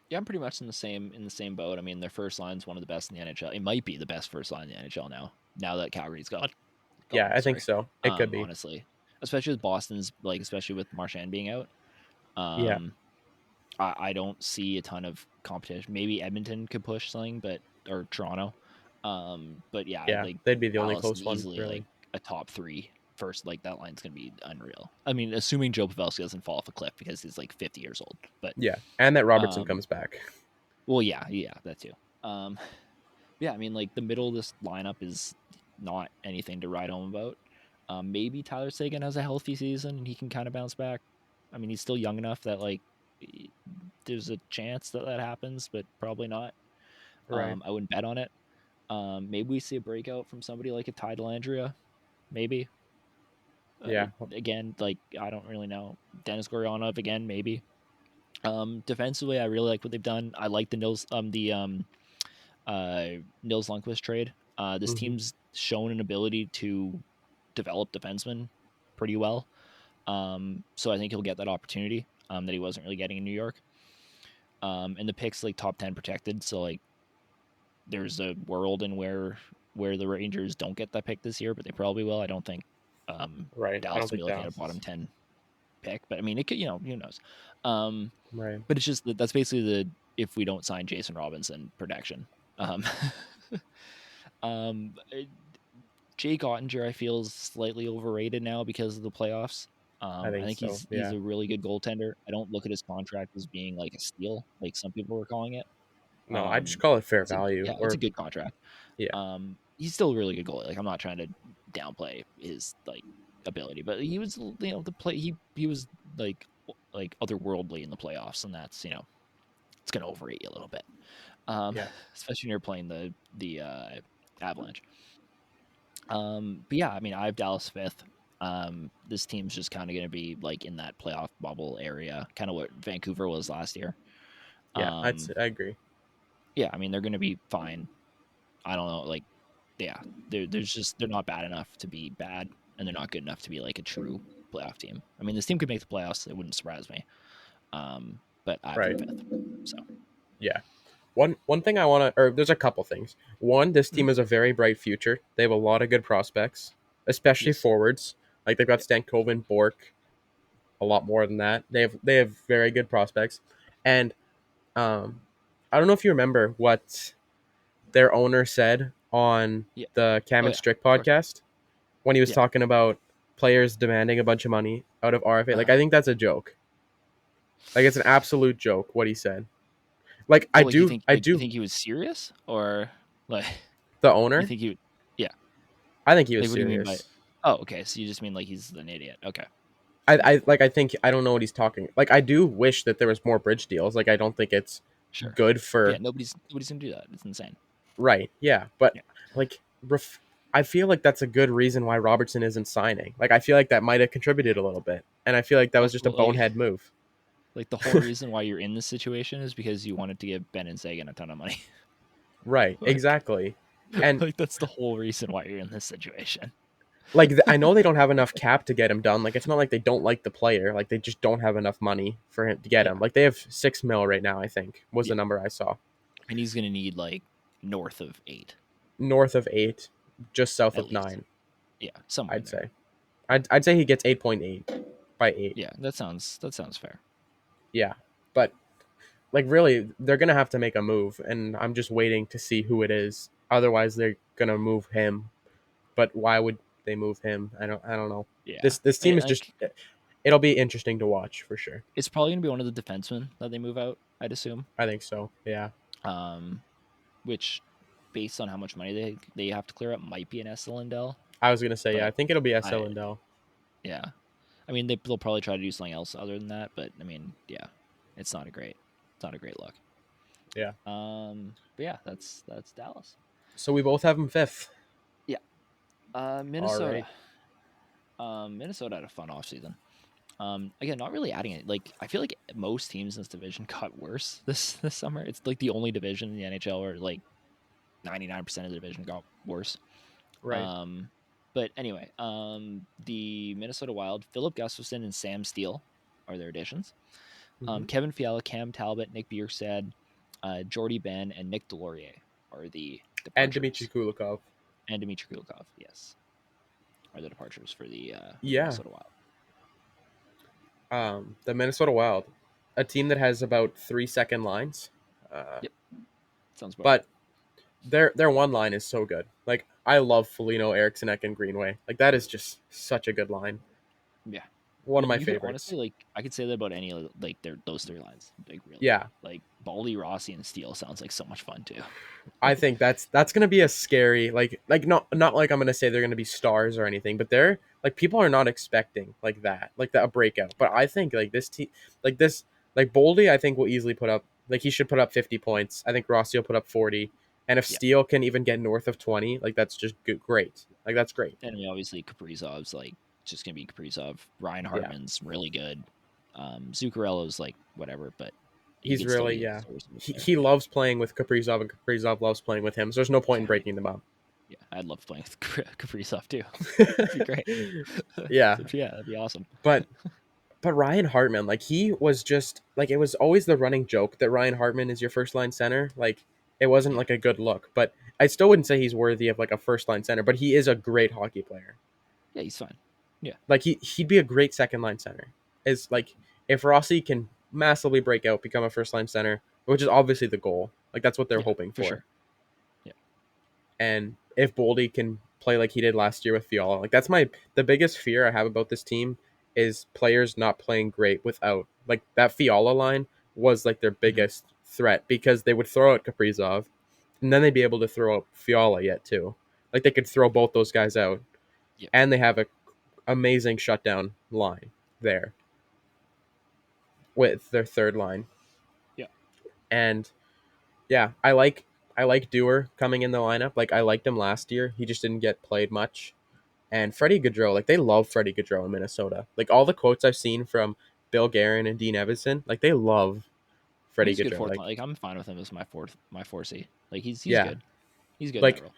yeah, I'm pretty much in the same boat. I mean, their first line's one of the best in the NHL. It might be the best first line in the NHL now. Now that Calgary's Yeah, gone. I think Sorry. so. It could be. Honestly, especially with Boston's especially with Marchand being out. Yeah, Um, I don't see a ton of competition. Maybe Edmonton could push something, or Toronto. But yeah, yeah, like they'd be the only Dallas is close one, easily like really. a top three first. Like that line's gonna be unreal. I mean, assuming Joe Pavelski doesn't fall off a cliff because he's like 50 years old. But Yeah, and that Robertson um, comes back. well, yeah, that too. Um, yeah, I mean, like the middle of this lineup is not anything to write home about. Maybe Tyler Seguin has a healthy season and he can kind of bounce back. I mean, he's still young enough that like there's a chance that that happens, but probably not. Right. I wouldn't bet on it. Maybe we see a breakout from somebody like a Ty Dellandrea. Maybe. Yeah. Again, like I don't really know. Dennis Goryanov again, maybe. Defensively, I really like what they've done. I like the Nils Lundqvist trade. This Hmm. team's shown an ability to develop defensemen pretty well. So I think he'll get that opportunity that he wasn't really getting in New York. And the pick's like top 10 protected. So like there's a world in where the Rangers don't get that pick this year, but they probably will. I don't think Right. I don't Dallas will be think looking at a Dallas bottom is. 10 pick, but I mean, it could, who knows? Um, Right. but it's just that's basically the if we don't sign Jason Robinson protection. Um, um, Jake Ottinger, I feel, is slightly overrated now because of the playoffs. I I think think so. he's Yeah. a really good goaltender. I don't look at his contract as being like a steal, like some people were calling it. No, I just call it fair value. It's a Or good contract. yeah. He's still a really good goalie. Like I'm not trying to downplay his like ability, but he was the play he was like otherworldly in the playoffs, and that's it's gonna overrate you a little bit, Yeah. especially when you're playing the Avalanche. But yeah, I mean I have Dallas fifth. This team's just kind of gonna be like in that playoff bubble area, kind of what Vancouver was last year. Yeah. Um, I agree. yeah, I mean they're gonna be fine. I don't know, like yeah, they're not bad enough to be bad, and they're not good enough to be like a true playoff team. I mean, this team could make the playoffs; it wouldn't surprise me. But I have them Right. fifth. So Yeah. One thing I want to, or there's a couple things. One, this mhm. team has a very bright future. They have a lot of good prospects, especially Yes, forwards. Like they've got yep. Stankoven, Bork, a lot more than that. They have very good prospects, and um, I don't know if you remember what their owner said on Yeah. the Cam Oh and yeah, Strick of course. podcast when he was Yeah. talking about players demanding a bunch of money out of RFA. Like Uh-huh. I think that's a joke. Like it's an absolute joke what he said. Like Well, like you I do think he was serious, or like the you owner. think he? Yeah. I think he was Like, what do you mean by? serious. Oh, okay. So you just mean like he's an idiot? Okay. I think I don't know what he's talking. Like I do wish that there was more bridge deals. Like I don't think it's Sure. good But yeah, for nobody's gonna do that. It's insane. right. Yeah, but Yeah. like I feel like that's a good reason why Robertson isn't signing. Like I feel like that might have contributed a little bit, and I feel like that was just a Well, bonehead move. like the whole reason why you're in this situation is because you wanted to give Ben and Sagan a ton of money. Right. like, Exactly. And like that's the whole reason why you're in this situation. like I know they don't have enough cap to get him done. Like it's not like they don't like the player. Like they just don't have enough money for him to get him. Yeah. Like they have 6 mil right now. I think was Yeah. the number I saw. And he's gonna need like north of 8 North of 8, just south at of least. 9. Yeah, somewhere in I'd there. say. I'd say he gets 8.8 by 8. Yeah, that sounds fair. Yeah, but like really, they're gonna have to make a move, and I'm just waiting to see who it is. Otherwise, they're gonna move him. But why would they move him? I don't know. Yeah. This team is just. Like It'll be interesting to watch for sure. it's probably gonna be one of the defensemen that they move out, I'd assume. I think so. Yeah. Um, which based on how much money they have to clear up might be an Esther Lindell. I was gonna say yeah. I But think it'll be SL I Lindell. yeah. I mean they'll probably try to do something else other than that, but I mean, yeah, it's not a great look. Yeah. But yeah, that's Dallas. So we both have him fifth. Yeah. All Minnesota. right. Minnesota had a fun offseason. Again, not really adding it. Like I feel like most teams in this division got worse this summer. It's like the only division in the NHL where like 99% of the division got worse. Right. Um, But anyway, the Minnesota Wild, Philip Gustafson and Sam Steele are their additions. Hmm. Kevin Fiala, Cam Talbot, Nick Bjurstad, Jordy Ben, and Nick Delorier are the And Dmitry departures. Kulikov. And Dmitry Kulikov, yes, are the departures for the Yeah. Minnesota Wild. The Minnesota Wild, a team that has about 3 second lines. Yep, sounds about right. But their one line is so good. Like I love Foligno, Eriksson, and Greenway. Like that is just such a good line. Yeah. I One of mean, my you could favorites. honestly I could say that about any like those three lines. Like really, Yeah, like Baldy, Rossi, and Steele sounds like so much fun too. I think that's gonna be a scary like not like I'm gonna say they're gonna be stars or anything, but they're like people are not expecting like that a breakout. But Yeah, I think like this team like this like Boldy I think will easily put up like he should put up 50 points. I think Rossi will put up 40, and if yeah. Steele can even get north of 20, like that's just good, great. Like that's great. And I mean, obviously Kaprizov's like just gonna be Kaprizov. Ryan Yeah, Hartman's really good. Zuccarello's like whatever, but he he's could still really be a yeah. serviceable player. He Yeah, loves playing with Kaprizov, and Kaprizov loves playing with him. So there's no point in yeah, breaking them up. yeah. I'd love playing with Kaprizov too. It'd be great. Yeah, Yeah, that'd be awesome. but Ryan Hartman, like he was just like it was always the running joke that Ryan Hartman is your first line center. Like it wasn't Yeah, like a good look, but I still wouldn't say he's worthy of like a first line center. But he is a great hockey player. yeah, he's fine. Yeah, Like he'd be a great second line center. Is like if Rossi can massively break out, become a first line center, which is obviously the goal. Like that's what they're yeah, hoping for for. sure. Yeah, And if Boldy can play like he did last year with Fiala, like that's the biggest fear I have about this team is players not playing great without like that Fiala line was like their hmm, biggest threat because they would throw out Kaprizov and then they'd be able to throw out Fiala yet too. Like they could throw both those guys out yeah, and they have a amazing shutdown line there with their third line. yeah. And yeah, I like Dewar coming in the lineup. Like I liked him last year. He just didn't get played much. And Freddie Gaudreau, like they love Freddie Gaudreau in Minnesota. Like all the quotes I've seen from Bill Guerin and Dean Evason, like they love Freddie He's a good Gaudreau. fourth Like line. Like I'm fine with him as my 4C. Like he's yeah, good. He's good in that like role.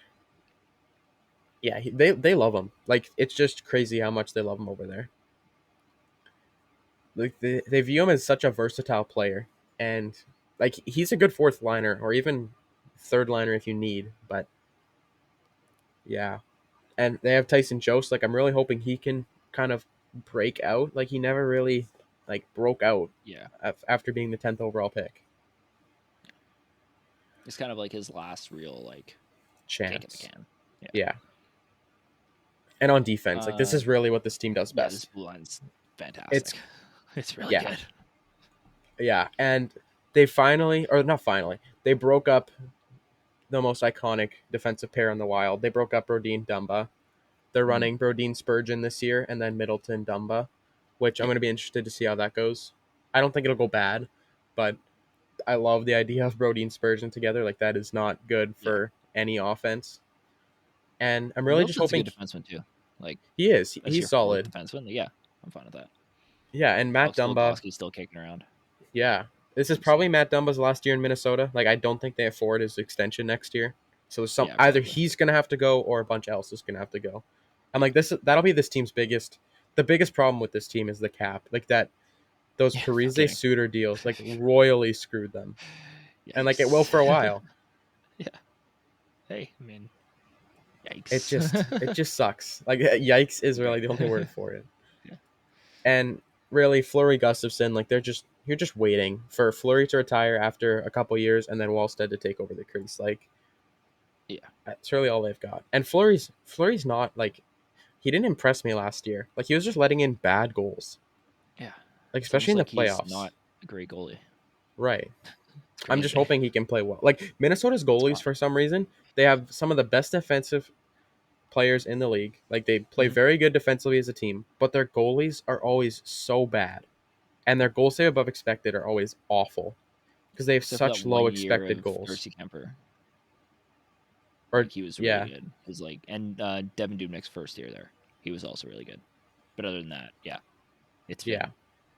yeah, they love him. Like it's just crazy how much they love him over there. Like they view him as such a versatile player, and like he's a good fourth liner or even third liner if you need. But yeah, and they have Tyson Jost. Like I'm really hoping he can kind of break out. Like he never really like broke out Yeah, after being the 10th overall pick. it's kind of like his last real like kick at the Chance. can. Yeah. Yeah. And on defense, like this Uh, is really what this team does yeah. This best. blue line's It's fantastic. It's really yeah, good. yeah, and they finally, or not finally, they broke up the most iconic defensive pair in the Wild. They broke up Brodin Dumba. They're Hmm. running Brodin Spurgeon this year, and then Middleton Dumba, which I'm Yeah. going to be interested to see how that goes. I don't think it'll go bad, but I love the idea of Brodin Spurgeon together. Like that is not good Yeah. for any offense, and I'm really just Middleton's a hoping good defenseman too. Like he is. as He's your fourth solid. defenseman. Yeah, I'm fine with that. Yeah, and Matt Alex Dumba. Golgoski's still kicking around. Yeah, this is We'll see. probably Matt Dumba's last year in Minnesota. Like, I don't think they afford his extension next year. So some Yeah, either probably. he's gonna have to go or a bunch else is gonna have to go. I'm like this. That'll be this team's biggest. The biggest problem with this team is the cap. Like that, those Yeah, no Parise kidding. Suter deals like royally screwed them, and like it will Yikes. for a while. Yeah. Hey, I mean, It yikes. just sucks. Like yikes is Yeah. really the only word for it. Yeah. And really, Fleury Gustafson, like you're just waiting for Fleury to retire after a couple years, and then Wallstead to take over the crease. Like Yeah. that's really all they've got. And Fleury's not like he didn't impress me last year. Like he was just letting in bad goals, Yeah. like It's especially almost in the like he's playoffs. not a great goalie. Right. It's I'm just crazy. hoping he can play well. Like Minnesota's It's goalies, wild. for some reason, they have some of the best defensive players in the league. Like they play Hmm. very good defensively as a team, but their goalies are always so bad, and their goal save above expected are always awful because they have Except for that such low 1 year expected of goals. Darcy Kemper. Or Like he was really yeah, good. His like and Devin Dubnik's first year there. He was also really good. But other than that, yeah, it's yeah, been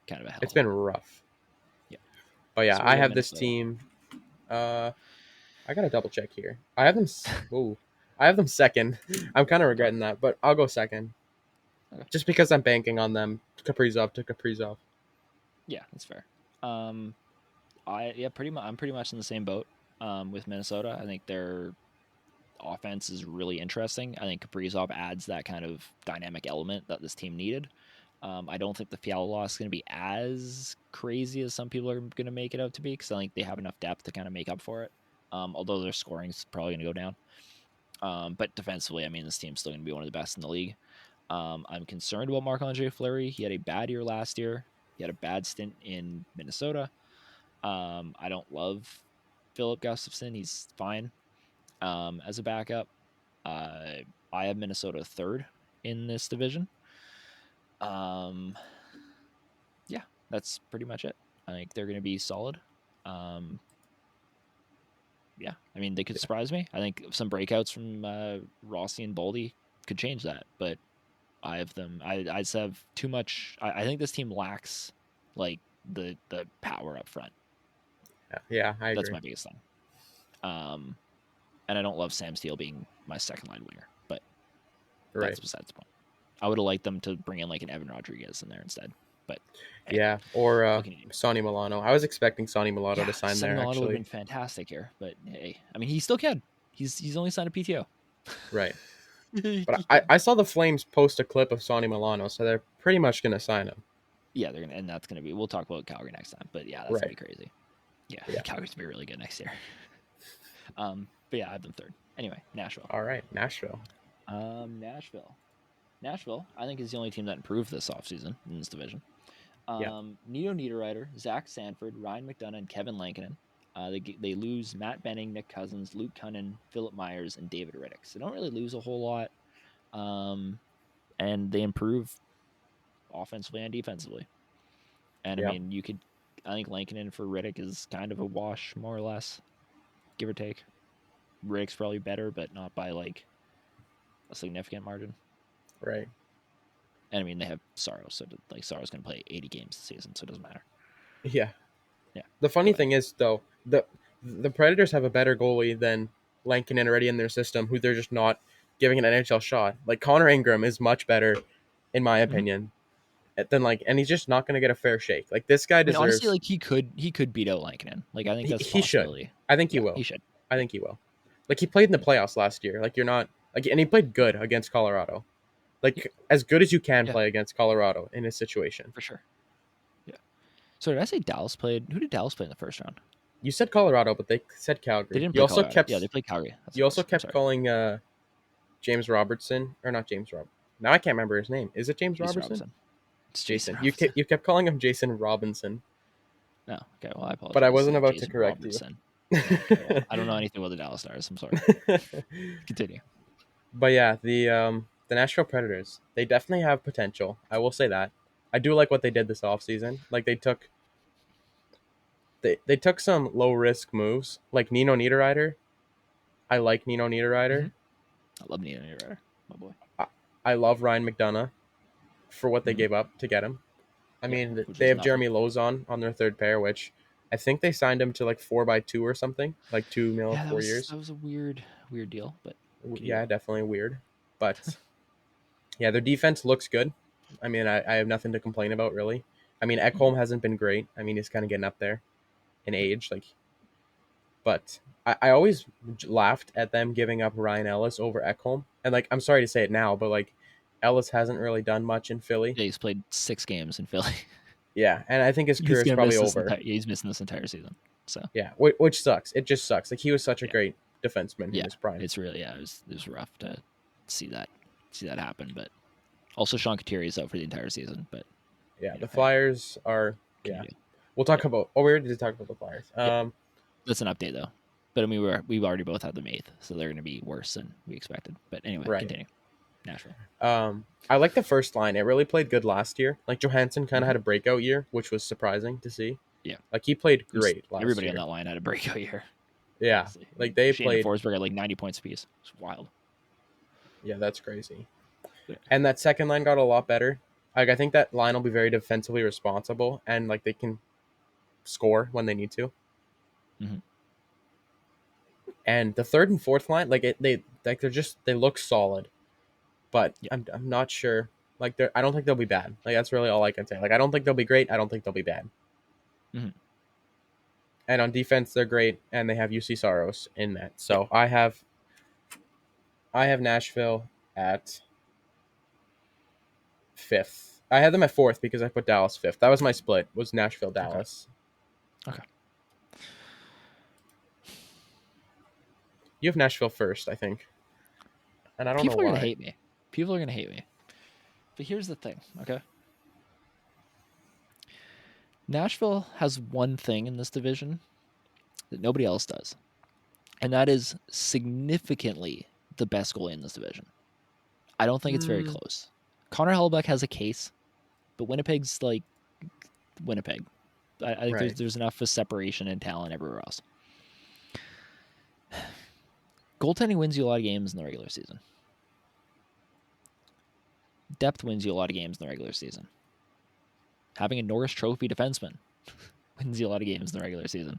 kind of a it's hellhole. been rough. Yeah. But yeah, So where I do you have have this Minnesota? team. Uh, I gotta double check here. I have them. Ooh. I have them second. I'm kind of Oh, regretting that, but I'll go second. okay. Just because I'm banking on them. Kaprizov to Kaprizov. Yeah, that's fair. Um, pretty much. I'm pretty much in the same boat. With Minnesota, I think their offense is really interesting. I think Kaprizov adds that kind of dynamic element that this team needed. I don't think the Fiala loss is going to be as crazy as some people are going to make it out to be because I think they have enough depth to kind of make up for it. Although their scoring is probably going to go down. But defensively, I mean, this team's still going to be one of the best in the league. I'm concerned about Marc-Andre Fleury. He had a bad year last year. He had a bad stint in Minnesota. I don't love Philip Gustafson. He's fine as a backup. Uh, I have Minnesota third in this division. Um, yeah, that's pretty much it. I think they're going to be solid. Um, yeah, I mean, they could Yeah. surprise me. I think some breakouts from Rossi and Boldy could change that, but I have them. I just have too much. I think this team lacks like the power up front. Yeah, I That's agree. my biggest thing. Um, and I don't love Sam Steele being my second line winger, but that's Right. besides the point. I would have liked them to bring in like an Evan Rodriguez in there instead, but hey, Yeah. Or what can you do? Sonny Milano. I was expecting Sonny Milano Yeah, to sign Sonny there, Milano would have actually. been fantastic here, but hey, I mean, he still can. He's only signed a PTO. Right. He But I, can. I saw the Flames post a clip of Sonny Milano, so they're pretty much going to sign him. Yeah, they're gonna, and that's gonna be. We'll talk about Calgary next time, but yeah, that's gonna Right. be crazy. Yeah, Yeah. Calgary's gonna be really good next year. But yeah, I have them third. Anyway, Nashville. All right. Nashville. Nashville. Nashville, I think is the only team that improved this offseason in this division. Yeah. Nito Niederreiter, Zach Sanford, Ryan McDonough, and Kevin Lankinen. They lose Matt Benning, Nick Cousins, Luke Cunnin, Philip Myers, and David Riddick. So they don't really lose a whole lot. And they improve offensively and defensively. And I Yeah. mean, I think Lankinen for Riddick is kind of a wash, more or less, give or take. Riddick's probably better, but not by like a significant margin. Right. And I mean, they have Saros, so like Saros going to play 80 games this season, so it doesn't matter. Yeah. Yeah, The go funny ahead. thing is, though, the Predators have a better goalie than Lankinen already in their system, who they're just not giving an NHL shot. Like Connor Ingram is much better, in my Mm-hmm. opinion, than and he's just not going to get a fair shake. Like this guy I mean, honestly, deserves. like he could beat out Lankinen. Like I think that's a He should. possibility. I think he Yeah, will. he should. I think he will. Like he played in the Yeah, playoffs last year. Like you're not like, and he played good against Colorado. yeah, Like as good as you can yeah, play against Colorado in his situation. for sure. Yeah. So did I say Dallas played? Who did Dallas play in the first round? You said Colorado, but they said They Calgary. didn't play Colorado. Yeah, they played Calgary. That's You what it also was. I'm kept sorry. calling James Robertson, or not James Rob. Now I can't remember his name. Is it James Jason Robertson? Robinson. It's Jason Jason. Robinson. You kept calling him Jason Robinson, No. Okay. Well, I but I apologize. wasn't Yeah, about to Jason correct you. Robertson. Yeah. Okay. Well, I don't know anything about the Dallas Stars. I'm sorry. Continue. But yeah, the Nashville Predators, they definitely have potential. I will say that. I do like what they did this offseason. Like they took some low risk moves, like Nino Niederreiter. I like Nino Mm-hmm. Niederreiter. I love Nina Niederreiter. My boy. I, I love Ryan McDonough for what they Mm-hmm. gave up to get him. I Yeah, mean, which they was have nothing. Jeremy Lozon on their third pair, which I think they signed him to like 4x2 or something, like 2 mil, Yeah, 4 years. that was a weird deal, but what can you do? Yeah, definitely weird. But yeah, their defense looks good. I mean, I have nothing to complain about really. I mean, Mm-hmm. Ekholm hasn't been great. I mean, he's kind of getting up there in Yeah. age, like. But I always laughed at them giving up Ryan Ellis over Ekholm, and like I'm sorry to say it now, but like Ellis hasn't really done much in Philly. Yeah, he's played 6 games in Philly. Yeah, and I think his career He's is gonna probably miss this over. entire. Yeah, he's missing this entire season. So Yeah, which sucks. It just sucks. Like he was such a yeah, great defenseman in yeah, his prime. it's really it was rough to see that happen. But also Sean Couturier is out for the entire season. But Yeah, you know, the hey, Flyers are. what can Yeah, you do? we'll talk Yep, about. Oh, we already did talk about the Flyers. yep. That's an update though. But I mean, we've already both had them eighth, so they're going to be worse than we expected. But anyway, Right. continue. Nashville. I like the first line. It really played good last year. Like Johansson kind of Mm-hmm. had a breakout year, which was surprising to see. Yeah, Like he played great last everybody on year. that line had a breakout year. Yeah, Honestly, I like mean, they Shane and played. Forsberg had like 90 points apiece. It's wild. Yeah, that's crazy. But, And that second line got a lot better. Like I think that line will be very defensively responsible, and like they can score when they need to. mm-hmm. And the third and fourth line, like like they look solid, but Yeah. I'm not sure. Like I don't think they'll be bad. Like that's really all I can say. Like I don't think they'll be great. I don't think they'll be bad. Hmm. And on defense, they're great, and they have UC Saros in that. Yeah. So I have Nashville at fifth. I had them at fourth because I put Dallas fifth. That was my split. Was Nashville Okay. Dallas? Okay. You have Nashville first, I think, and I don't know People are gonna why. hate me. People are gonna hate me. But here's the thing, okay? Nashville has one thing in this division that nobody else does, and that is significantly the best goalie in this division. I don't think it's very Mm, close. Connor Hellebuyck has a case, but Winnipeg's like Winnipeg. I think right. there's enough of separation and talent everywhere else. Goaltending wins you a lot of games in the regular season. Depth wins you a lot of games in the regular season. Having a Norris Trophy defenseman wins you a lot of games in the regular season.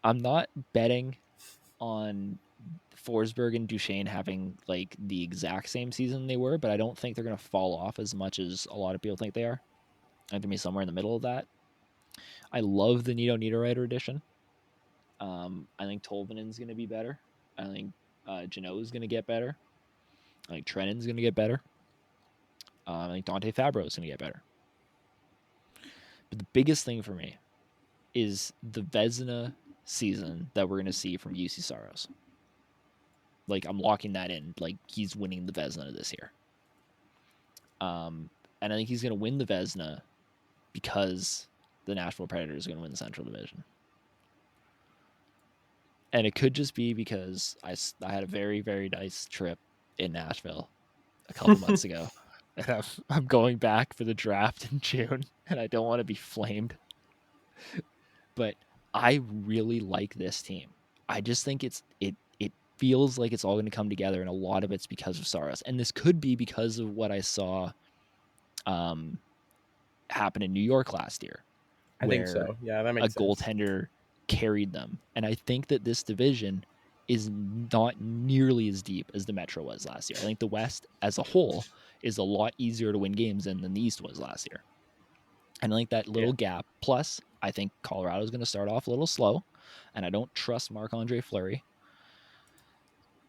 I'm not betting on Forsberg and Duchesne having like the exact same season they were, but I don't think they're going to fall off as much as a lot of people think they are. I think they'll be somewhere in the middle of that. I love the Nito Niederreiter edition. I think Tolvanen's going to be better. I think Janot's going to get better. I think Trennan's going to get better. I think Dante Fabro's going to get better. But the biggest thing for me is the Vezina season that we're going to see from UC Saros. Like, I'm locking that in. Like, he's winning the Vezina this year. And I think he's going to win the Vezina because the Nashville Predators are going to win the Central Division. And it could just be because I had a very, very nice trip in Nashville a couple months ago. And I'm going back for the draft in June, and I don't want to be flamed. But I really like this team. I just think it feels like it's all going to come together, and a lot of it's because of Saros. And this could be because of what I saw um, happen in New York last year, I think where so. Yeah, that a makes sense. goaltender carried them. And I think that this division is not nearly as deep as the Metro was last year. I think the West as a whole is a lot easier to win games than the East was last year. And I think that Yeah, little gap, plus I think Colorado's going to start off a little slow, and I don't trust Marc-Andre Fleury.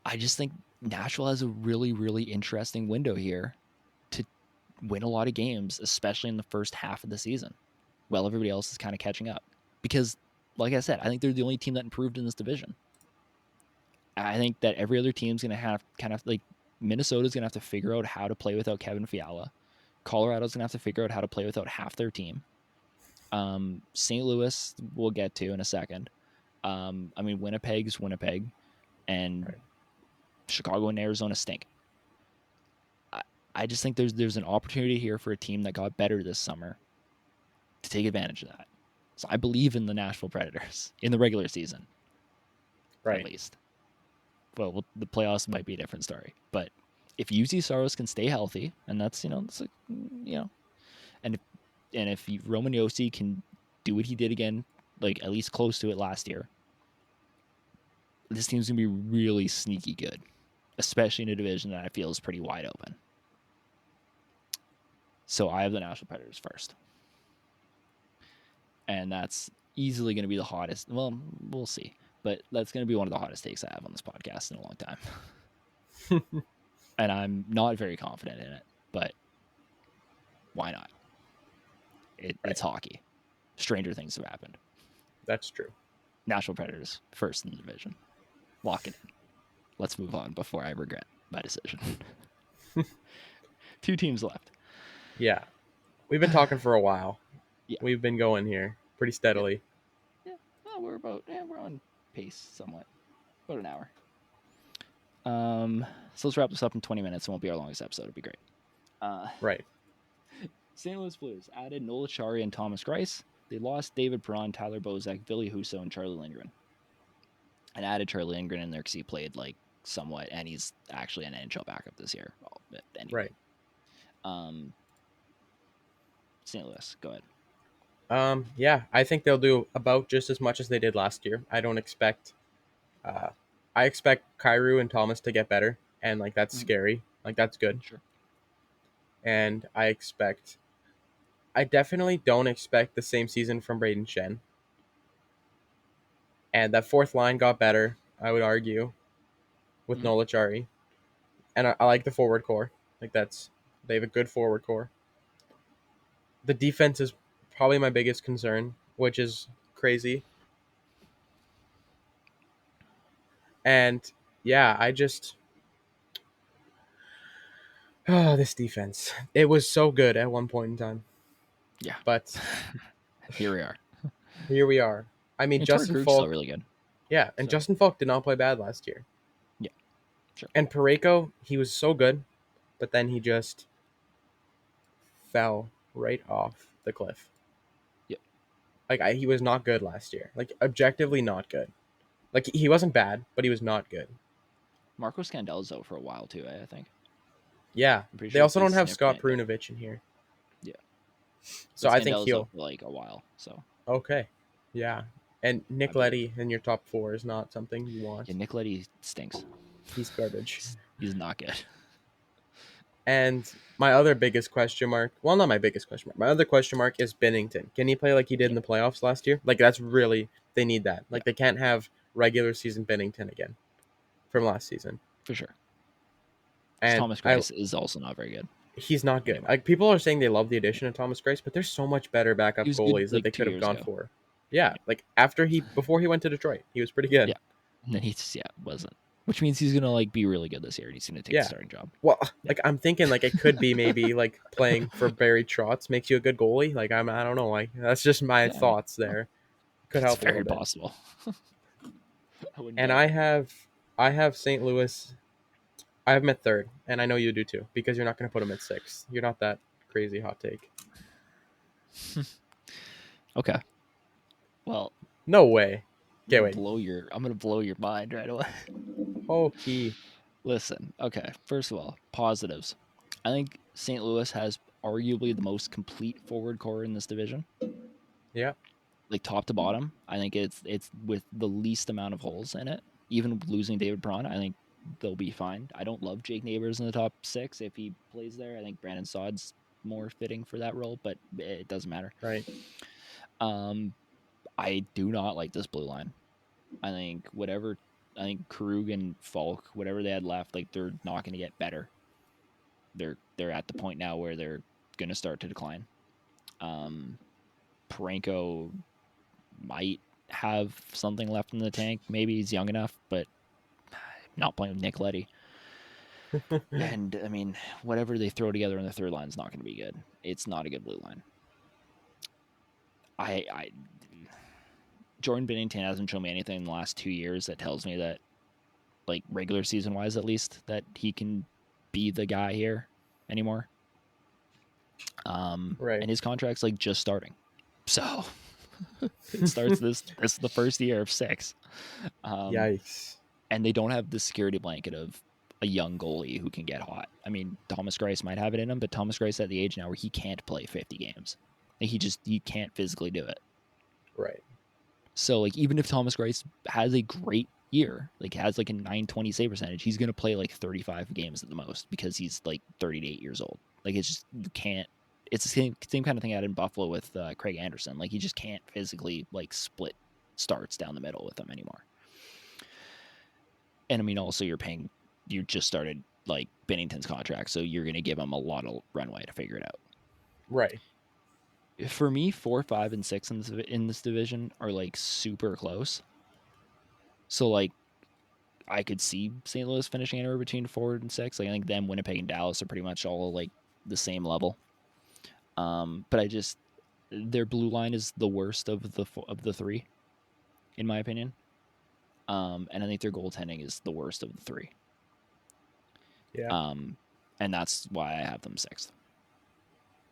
I just think Nashville has a really, really interesting window here to win a lot of games, especially in the first half of the season, while everybody else is kind of catching up. Because, like I said, I think they're the only team that improved in this division. I think that every other team's going to have kind of like Minnesota's going to have to figure out how to play without Kevin Fiala. Colorado's going to have to figure out how to play without half their team. St. Louis we'll get to in a second. I mean, Winnipeg's Winnipeg, and right. Chicago and Arizona stink. I, I just think there's an opportunity here for a team that got better this summer to take advantage of that. So I believe in the Nashville Predators in the regular season, at Right. least. Well, the playoffs might be a different story, but if UC Saros can stay healthy, and that's and if Roman Yossi can do what he did again, like at least close to it last year, this team's gonna be really sneaky good, especially in a division that I feel is pretty wide open. So I have the Nashville Predators first, and that's easily going to be the hottest. Well, we'll see, but that's going to be one of the hottest takes I have on this podcast in a long time, and I'm not very confident in it. But why not? Right. It's hockey. Stranger things have happened. That's true. Nashville Predators first in the division. Lock it in. Let's move on before I regret my decision. Two teams left. Yeah, we've been talking for a while. Yeah. We've been going here pretty Yeah. steadily. Yeah. Well, we're on pace somewhat. About an hour. So let's wrap this up in 20 minutes. It won't be our longest episode. It'll be great. Uh, Right. St. Louis Blues added Nola Chari and Thomas Greiss. They lost David Perron, Tyler Bozak, Billy Huso, and Charlie Lindgren. And added Charlie Lindgren in there because he played like somewhat, and he's actually an NHL backup this year. Well, but anyway, Right. um, St. Louis, go ahead. Yeah, I think they'll do about just as much as they did last year. I don't expect I expect Kyrou and Thomas to get better, and like that's Mhm. scary. Like that's good. Sure. And I definitely don't expect the same season from Braden Shen. And that fourth line got better, I would argue, with Mhm. Nola Chari. And I like the forward core. Like they have a good forward core. The defense is probably my biggest concern, which is crazy. And yeah, I just oh, this defense. It was so good at one point in time. Yeah. But Here we are. here we are. I mean, And Torrey Justin Krug's still Falk, really good. yeah, and So Justin Falk did not play bad last year. yeah, sure. And Pareko, he was so good, but then he just fell right off the cliff. Yep. Like he was not good last year. Like objectively not good. Like he wasn't bad, but he was not good. Marco Scandell's out for a while too. I think. Yeah. I'm pretty They sure it's also his don't have Scott significant. Perunovich in here. Yeah, So but I think Scandell's out he'll for like a while. So okay. Yeah. And I Nick believe. Leddy in your top four is not something you Yeah, want. Nick Leddy stinks. He's garbage. He's not good. And my other biggest question mark, well, not my biggest question mark. My other question mark is Bennington. Can he play like he did Yeah, in the playoffs last year? Like that's really they need that. yeah, Like they can't have regular season Bennington again from last season. for sure. Because And Thomas I Grice is also not very good he's not good. anymore. Like people are saying they love the addition of Thomas Grace, but there's so much better He backup was good goalies that like they two could have years gone ago. for. Yeah, Yeah, like before he went to Detroit, he was pretty yeah. good. And then he just wasn't. Which means he's gonna like be really good this year, and he's gonna take the Yeah. starting job. Well, Yeah, like I'm thinking like it could be maybe like playing for Barry Trotz makes you a good goalie. Like I don't know, like that's just my yeah. I mean, thoughts there. Could it's help a little very bit. possible. I wouldn't And doubt it. I have St. Louis. I have them at third, and I know you do too because you're not going to put them at sixth. You're not that crazy hot take. Okay. Well, No way. Okay, wait. I'm gonna blow your mind right away. Hokey. Listen, okay. First of all, positives. I think St. Louis has arguably the most complete forward core in this division, Yeah. like top to bottom. I think it's with the least amount of holes in it. Even losing David Braun, I think they'll be fine. I don't love Jake Neighbors in the top six if he plays there. I think Brandon Saad's more fitting for that role, but it doesn't matter. Right. Um, I do not like this blue line. I think Krug and Falk, whatever they had left, like they're not going to get better. They're at the point now where they're going to start to decline. Um, Parenko might have something left in the tank. Maybe he's young enough, but not playing with Nick Leddy. And I mean, whatever they throw together in the third line is not going to be good. It's not a good blue line. I Jordan Binnington hasn't shown me anything in the last 2 years that tells me that, like regular season wise at least, that he can be the guy here anymore. Right. And his contract's like just starting, so it starts this is the first year of six. Um, Yikes. and they don't have the security blanket of a young goalie who can get hot. I mean, Thomas Greiss might have it in him, but Thomas Greiss at the age now where he can't play 50 games. Like he can't physically do it. Right. So like even if Thomas Greiss has a great year, like has like a 920 save percentage, he's gonna play like 35 games at the most because he's like 38 years old. Like it's just you can't. It's the same kind of thing I had in Buffalo with Craig Anderson. Like he just can't physically like split starts down the middle with them anymore. And I mean, also you just started like Bennington's contract, so you're going to give him a lot of runway to figure it out. Right. For me, 4, 5, and 6 in this division are like super close. So like I could see St. Louis finishing anywhere between 4 and 6. Like I think them, Winnipeg, and Dallas are pretty much all like the same level. But I just their blue line is the worst of the three, in my opinion. And I think their goaltending is the worst of the three. Yeah. Um, and that's why I have them sixth.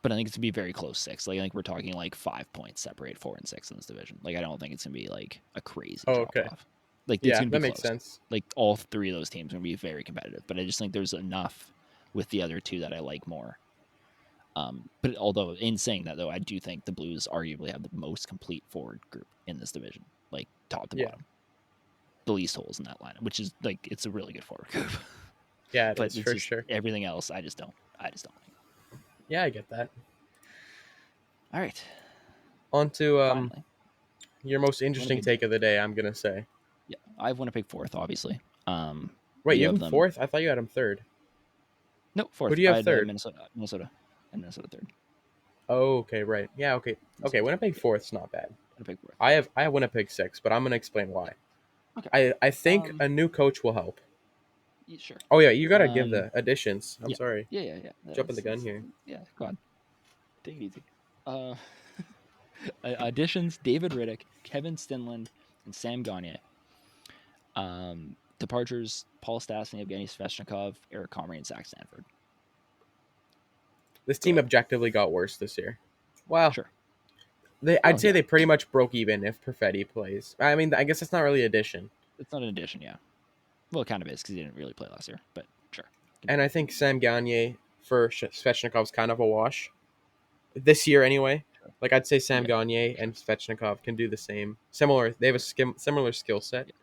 But I think it's gonna be very close six. Like I think we're talking like 5 points separate 4 and 6 in this division. Like I don't think it's gonna be like a crazy Oh, drop okay. off. Like it's Yeah, gonna be that makes close. sense. Like all three of those teams are gonna be very competitive. But I just think there's enough with the other two that I like more. But although in saying that though, I do think the Blues arguably have the most complete forward group in this division, like top to Yeah. bottom. the least holes in that lineup, which is like it's a really good forward group. Yeah, it But is it's for just sure. everything else. I just don't like. Yeah, I get that. All right, On to finally, your most interesting Winnipeg take Jets. of the day. I'm gonna say. Yeah, I have Winnipeg fourth, obviously. Wait, You you have have him them. fourth? I thought you had him third. No, Who fourth. do you I have had third? Minnesota third. Oh, okay, right. Yeah, okay. Okay, Minnesota third. Winnipeg Yeah, fourth's not bad. Winnipeg fourth. I have Winnipeg six, but I'm gonna explain why. Okay. I think Um, a new coach will help. yeah, sure. Oh yeah, you gotta give Um, the additions. I'm yeah, sorry, yeah. jumping the gun here. Yeah. Go on, take it easy. Uh, Additions: David Riddick, Kevin Stinland, and Sam Gagne. Departures: Paul Stastny, Evgeny Svechnikov, Eric Comrie, and Zach Stanford. This Go team ahead. objectively got worse this year. Well, Sure. I'd Well, say yeah, they pretty much broke even if Perfetti plays. I mean, I guess that's not really addition. it's not an addition. Yeah. Well, it kind of is because he didn't really play last year, but sure. And Continue. I think Sam Gagne for Svechnikov's kind of a wash this year anyway. Sure. Like I'd say Sam Yeah. Gagne Sure. and Svechnikov can do the same. Similar, they have a similar skill set. Yeah.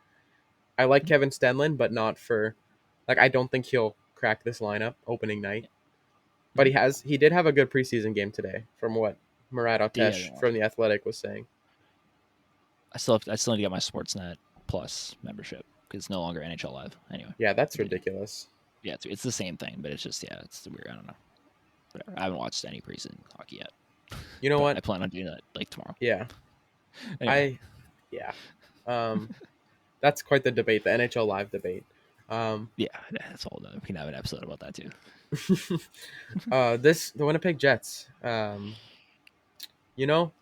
I like Mhm. Kevin Stenlund, but not for like I don't think he'll crack this lineup opening night. Yeah. But Mhm. he did have a good preseason game today, from what Murat Yeah. I didn't Otesh watch from it. the Athletic was saying. I still need to get my Sportsnet Plus membership because it's no longer NHL Live. Anyway, Yeah, that's continue. ridiculous. Yeah, it's the same thing, but it's just it's weird. I don't know. Whatever. I haven't watched any preseason hockey yet, You know but what? I plan on doing that like tomorrow. Yeah, Anyway, I yeah. Um, that's quite the debate, the NHL Live debate. Um, yeah, that's all. We can have an episode about that too. the Winnipeg Jets. You know,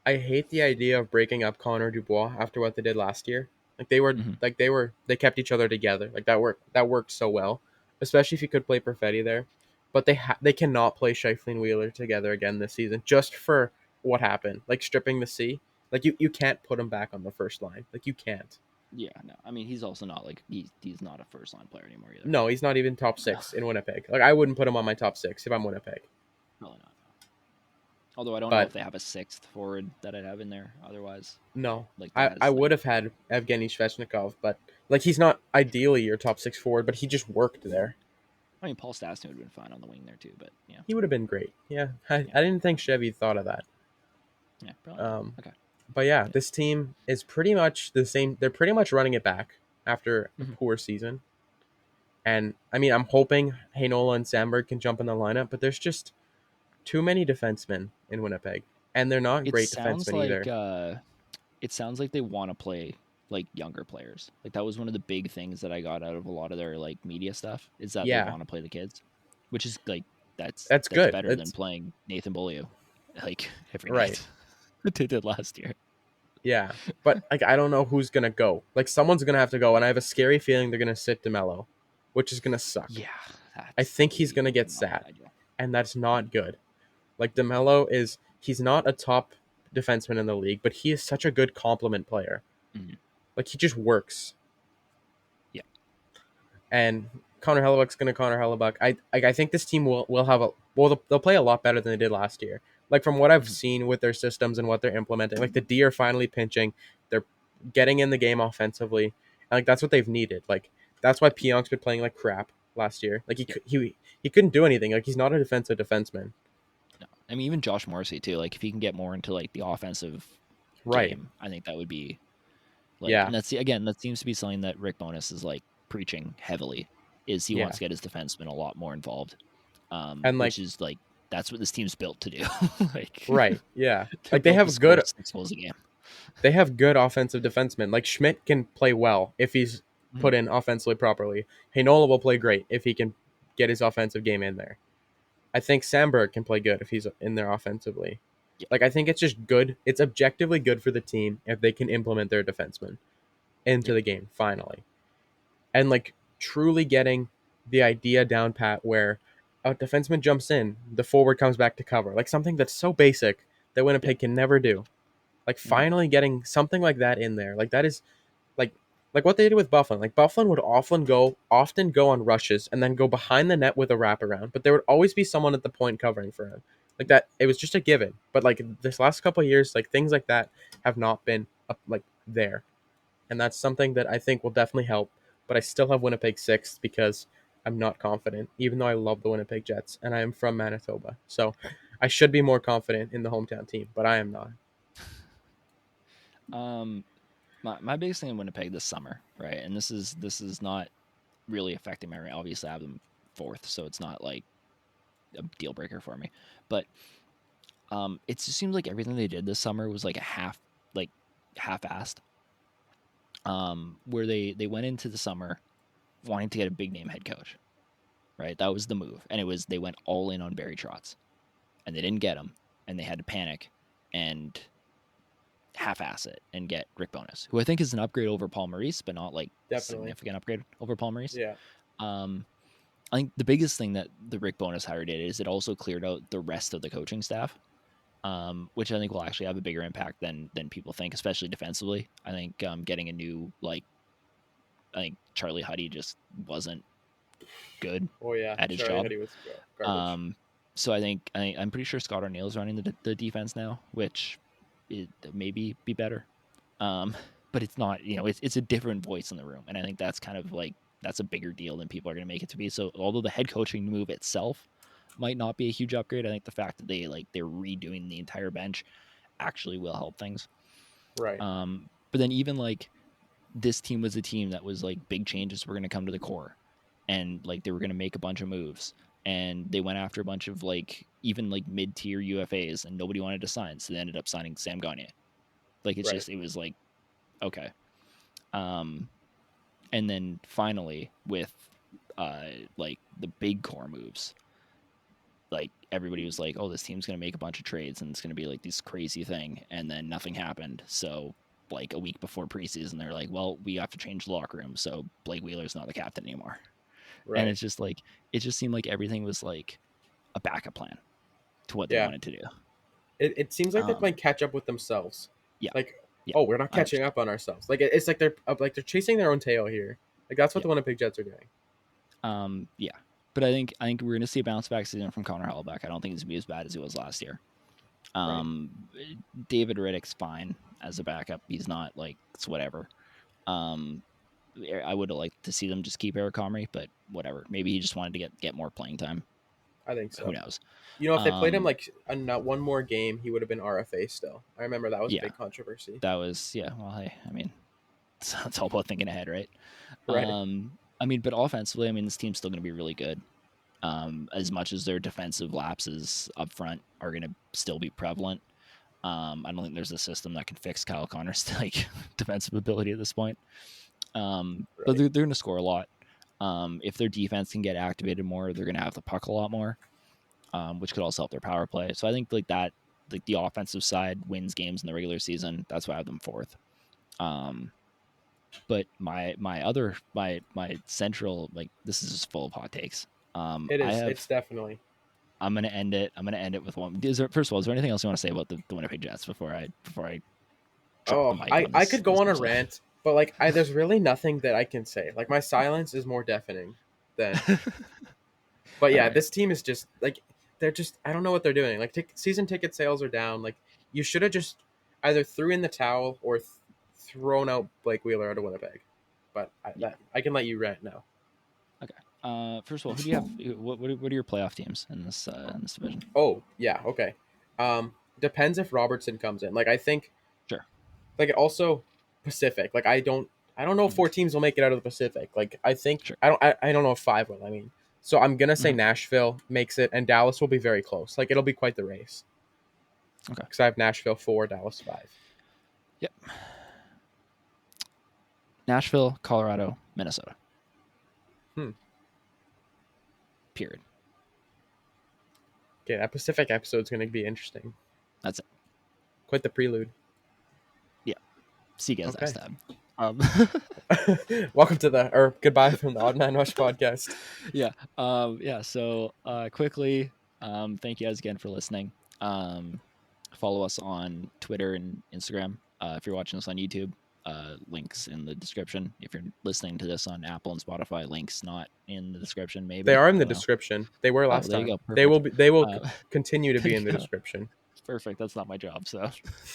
I hate the idea of breaking up Connor Dubois after what they did last year. Hmm. They kept each other together. Like that worked so well, especially if you could play Perfetti there. But they cannot play Scheifele Wheeler together again this season just for what happened, like stripping the C. Like you can't put him back on the first line. Like you can't. Yeah, no. I mean, he's also not like he's not a first line player anymore either. No, he's not even top No, six in Winnipeg. Like I wouldn't put him on my top six if I'm Winnipeg. probably not. Although I don't know if But they have a sixth forward that I'd have in there otherwise. no, Like that I has like would have had Evgeny Svechnikov, but like he's not ideally your top six forward, but he just worked there. I mean Paul Stastny would have been fine on the wing there too, but yeah, He would have been great. Yeah, I, yeah, I didn't think Chevy thought of that. yeah, probably not. Um, Okay, but yeah, yeah. this team is pretty much the same. They're pretty much running it back after a Hmm. poor season. And I mean, I'm hoping Heinola and Sandberg can jump in the lineup, but there's just too many defensemen in Winnipeg, and they're not It great sounds defensemen like either. they want to play like younger players. Like that was one of the big things that I got out of a lot of their like media stuff is that they Yeah, want to play the kids, which is like that's that's good. better than It's playing Nathan Beaulieu like every right. night that they did last year. Yeah, but like I don't know who's gonna go. Like someone's gonna have to go, and I have a scary feeling they're gonna sit Demelo, which is gonna suck. Yeah, I that's think he's gonna get not a good sat, idea. and that's Mhm. not good. Like Demelo is, he's not a top defenseman in the league, but he is such a good complement player. Mhm. Like he just works. Yeah. And Connor Hellebuck's gonna Connor Hellebuck. I think this team will have a they'll play a lot better than they did last year. Like from what I've Mhm. seen with their systems and what they're implementing, like the D are finally pinching. They're getting in the game offensively, and like that's what they've needed. Like that's why Pionk's been playing like crap last year. Like Yeah. he couldn't do anything. Like he's not a defensive defenseman. No. I mean, even Josh Morrissey too. Like, if he can get more into like the offensive Right. game, I think that would be like, Yeah. and that's again, that seems to be something that Rick Bonus is like preaching heavily. Is he Yeah. wants to get his defensemen a lot more involved, And like which is like that's what this team's built to do. Like, right. Yeah. they're Like they built to have score good 6 goals a game. offensive defensemen. Like Schmidt can play well if he's Mhm. put in offensively properly. Heinola will play great if he can get his offensive game in there. I think Sandberg can play good if he's in there offensively. Yeah, Like I think it's just good. It's objectively good for the team if they can implement their defensemen into yeah, the game finally. And like truly getting the idea down pat where a defenseman jumps in, the forward comes back to cover. Like something that's so basic that yeah. Winnipeg can never do. Like Hmm. finally getting something like that in there. Like that is like what they did with Bufflin. Like Bufflin would often go on rushes and then go behind the net with a wraparound, but there would always be someone at the point covering for him. Like that, it was just a given. But like this last couple of years, like things like that have not been like there. and that's something that I think will definitely help. But I still have Winnipeg sixth because I'm not confident, even though I love the Winnipeg Jets and I am from Manitoba. So I should be more confident in the hometown team, but I am not. Um, my biggest thing in Winnipeg this summer, right? And this is not really affecting my rank. Obviously, I have them fourth, so it's not like a deal breaker for me. But it just seems like everything they did this summer was like like half-assed. Where they went into the summer wanting to get a big name head coach, right? That was the move, and it was they went all in on Barry Trotz, and they didn't get him, and they had to panic and half-ass it and get Rick Bowness, who I think is an upgrade over Paul Maurice, but not like Definitely. significant upgrade over Paul Maurice. Yeah. Um, I think the biggest thing that the Rick Bowness hire did is it also cleared out the rest of the coaching staff, which I think will actually have a bigger impact than people think, especially defensively. I think getting a new I think Charlie Huddy just wasn't good Oh yeah, at his Charlie job. Huddy was garbage. Um, so I'm pretty sure Scott O'Neill's running the defense now, which it maybe be better. Um, but it's not, it's a different voice in the room, and I think that's kind of like that's a bigger deal than people are going to make it to be. So although the head coaching move itself might not be a huge upgrade, I think the fact that they're redoing the entire bench actually will help things. Right. But then even like this team was a team that was like big changes were going to come to the core, and like they were going to make a bunch of moves, and they went after a bunch of like even like mid-tier UFAs, and nobody wanted to sign, so they ended up signing Sam Gagner. Like Right. it was like okay. Um, and then finally with like the big core moves, like everybody was like, "Oh, this team's gonna make a bunch of trades and it's gonna be like this crazy thing," and then nothing happened. So like a week before preseason, they're like, "Well, we have to change the locker room, so Blake Wheeler's not the captain anymore." And Right. it's just like it just seemed like everything was like a backup plan to what they Yeah. wanted to do. It seems like they're Um, playing catch up with themselves. yeah, Like, yeah, oh, we're not catching 100%. up on ourselves. Like it's like they're chasing their own tail here. Like that's what Yeah, the Winnipeg Jets are doing. yeah. But I think we're gonna see a bounce back season from Connor Hellebuyck. I don't think he's gonna be as bad as he was last year. Right. Um, David Riddick's fine as a backup. He's not like it's whatever. Um, I would have liked to see them just keep Eric Comrie, but whatever. Maybe he just wanted to get more playing time. I think Who so. knows? You know, if they played him Um, like not one more game, he would have been RFA still. I remember that was a yeah, big controversy. that was yeah. Well, hey, I mean, it's all about thinking ahead, right? Right. I mean, but offensively, I mean, this team's still going to be really good. As much as their defensive lapses up front are going to still be prevalent. I don't think there's a system that can fix Kyle Connor's like defensive ability at this point. But Right. they're going to score a lot. If their defense can get activated more, they're going to have the puck a lot more, which could also help their power play. So I think like that, like the offensive side wins games in the regular season. That's why I have them fourth. Um, but my central like this is just full of hot takes. It I is. have It's definitely. I'm gonna end it. I'm gonna end it with one. First of all, is there anything else you want to say about the Winnipeg Jets before I drop the Oh, mic I on I this could go on a episode? rant, but like there's really nothing that I can say. Like my silence is more deafening than. But All yeah, right. this team is just like they're just I don't know what they're doing. Like season ticket sales are down. Like you should have just either threw in the towel or thrown out Blake Wheeler out of Winnipeg. But Yeah. I can let you rant now. Okay. First of all, who do you have? What are your playoff teams in this division? Oh yeah, okay. Depends if Robertson comes in. Like I think Sure. like also Pacific. Like I don't know if Mhm. four teams will make it out of the Pacific. Like I think Sure. I don't know if five will. I mean, so I'm gonna say Hmm. Nashville makes it, and Dallas will be very close. Like it'll be quite the race Okay. because I have Nashville four, Dallas five. Yep. Nashville, Colorado, Minnesota. Hmm. Period. Okay, that Pacific episode's gonna be interesting. That's it. Quite the prelude. Yeah. See you guys next Okay. time. Um, Welcome to the or goodbye from the Odd Man Rush podcast. yeah. Yeah. So quickly, thank you guys again for listening. Follow us on Twitter and Instagram. If you're watching this on YouTube, links in the description. If you're listening to this on Apple and Spotify, links not in the description. They Maybe are in I the don't know. description. They were Oh, last there you time. go. They will Perfect. be. They will Uh, continue to there be you in the go. description. Perfect. That's not my job. So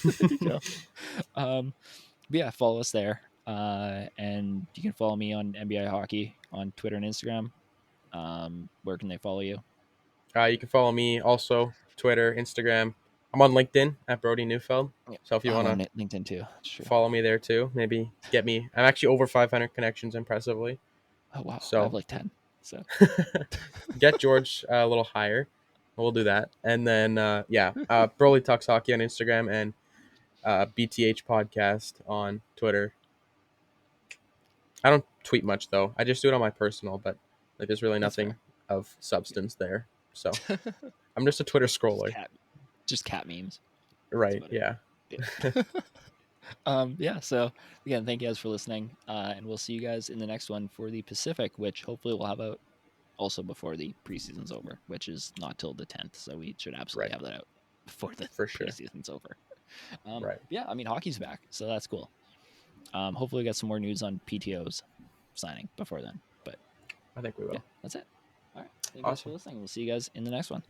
there you go. But yeah, follow us there. And you can follow me on NBI Hockey on Twitter and Instagram. Where can they follow you? You can follow me also Twitter, Instagram. I'm on LinkedIn at Brody Neufeld. Yeah. So if you I'm want on to LinkedIn too. That's true. follow me there too, maybe get me. I'm actually over 500 connections impressively. Oh wow, I have So like 10. So get George a little higher. We'll do that. And then, Broly Talks Hockey on Instagram and BTH Podcast on Twitter. I don't tweet much though. I just do it on my personal, but like there's really that's nothing fair. of substance there. So I'm just a Twitter just scroller. cat, just cat memes. That's Right. about it. Yeah. Yeah. Yeah. So again, thank you guys for listening, and we'll see you guys in the next one for the Pacific, which hopefully we'll have out also before the preseason's over, which is not till the 10th. So we should absolutely Right. have that out before the For sure. preseason's over. Right. Yeah, I mean hockey's back, so that's cool. Hopefully we get some more news on PTOs signing before then. But I think we yeah, will. that's it. All right. Thank you guys for Awesome. listening. We'll see you guys in the next one.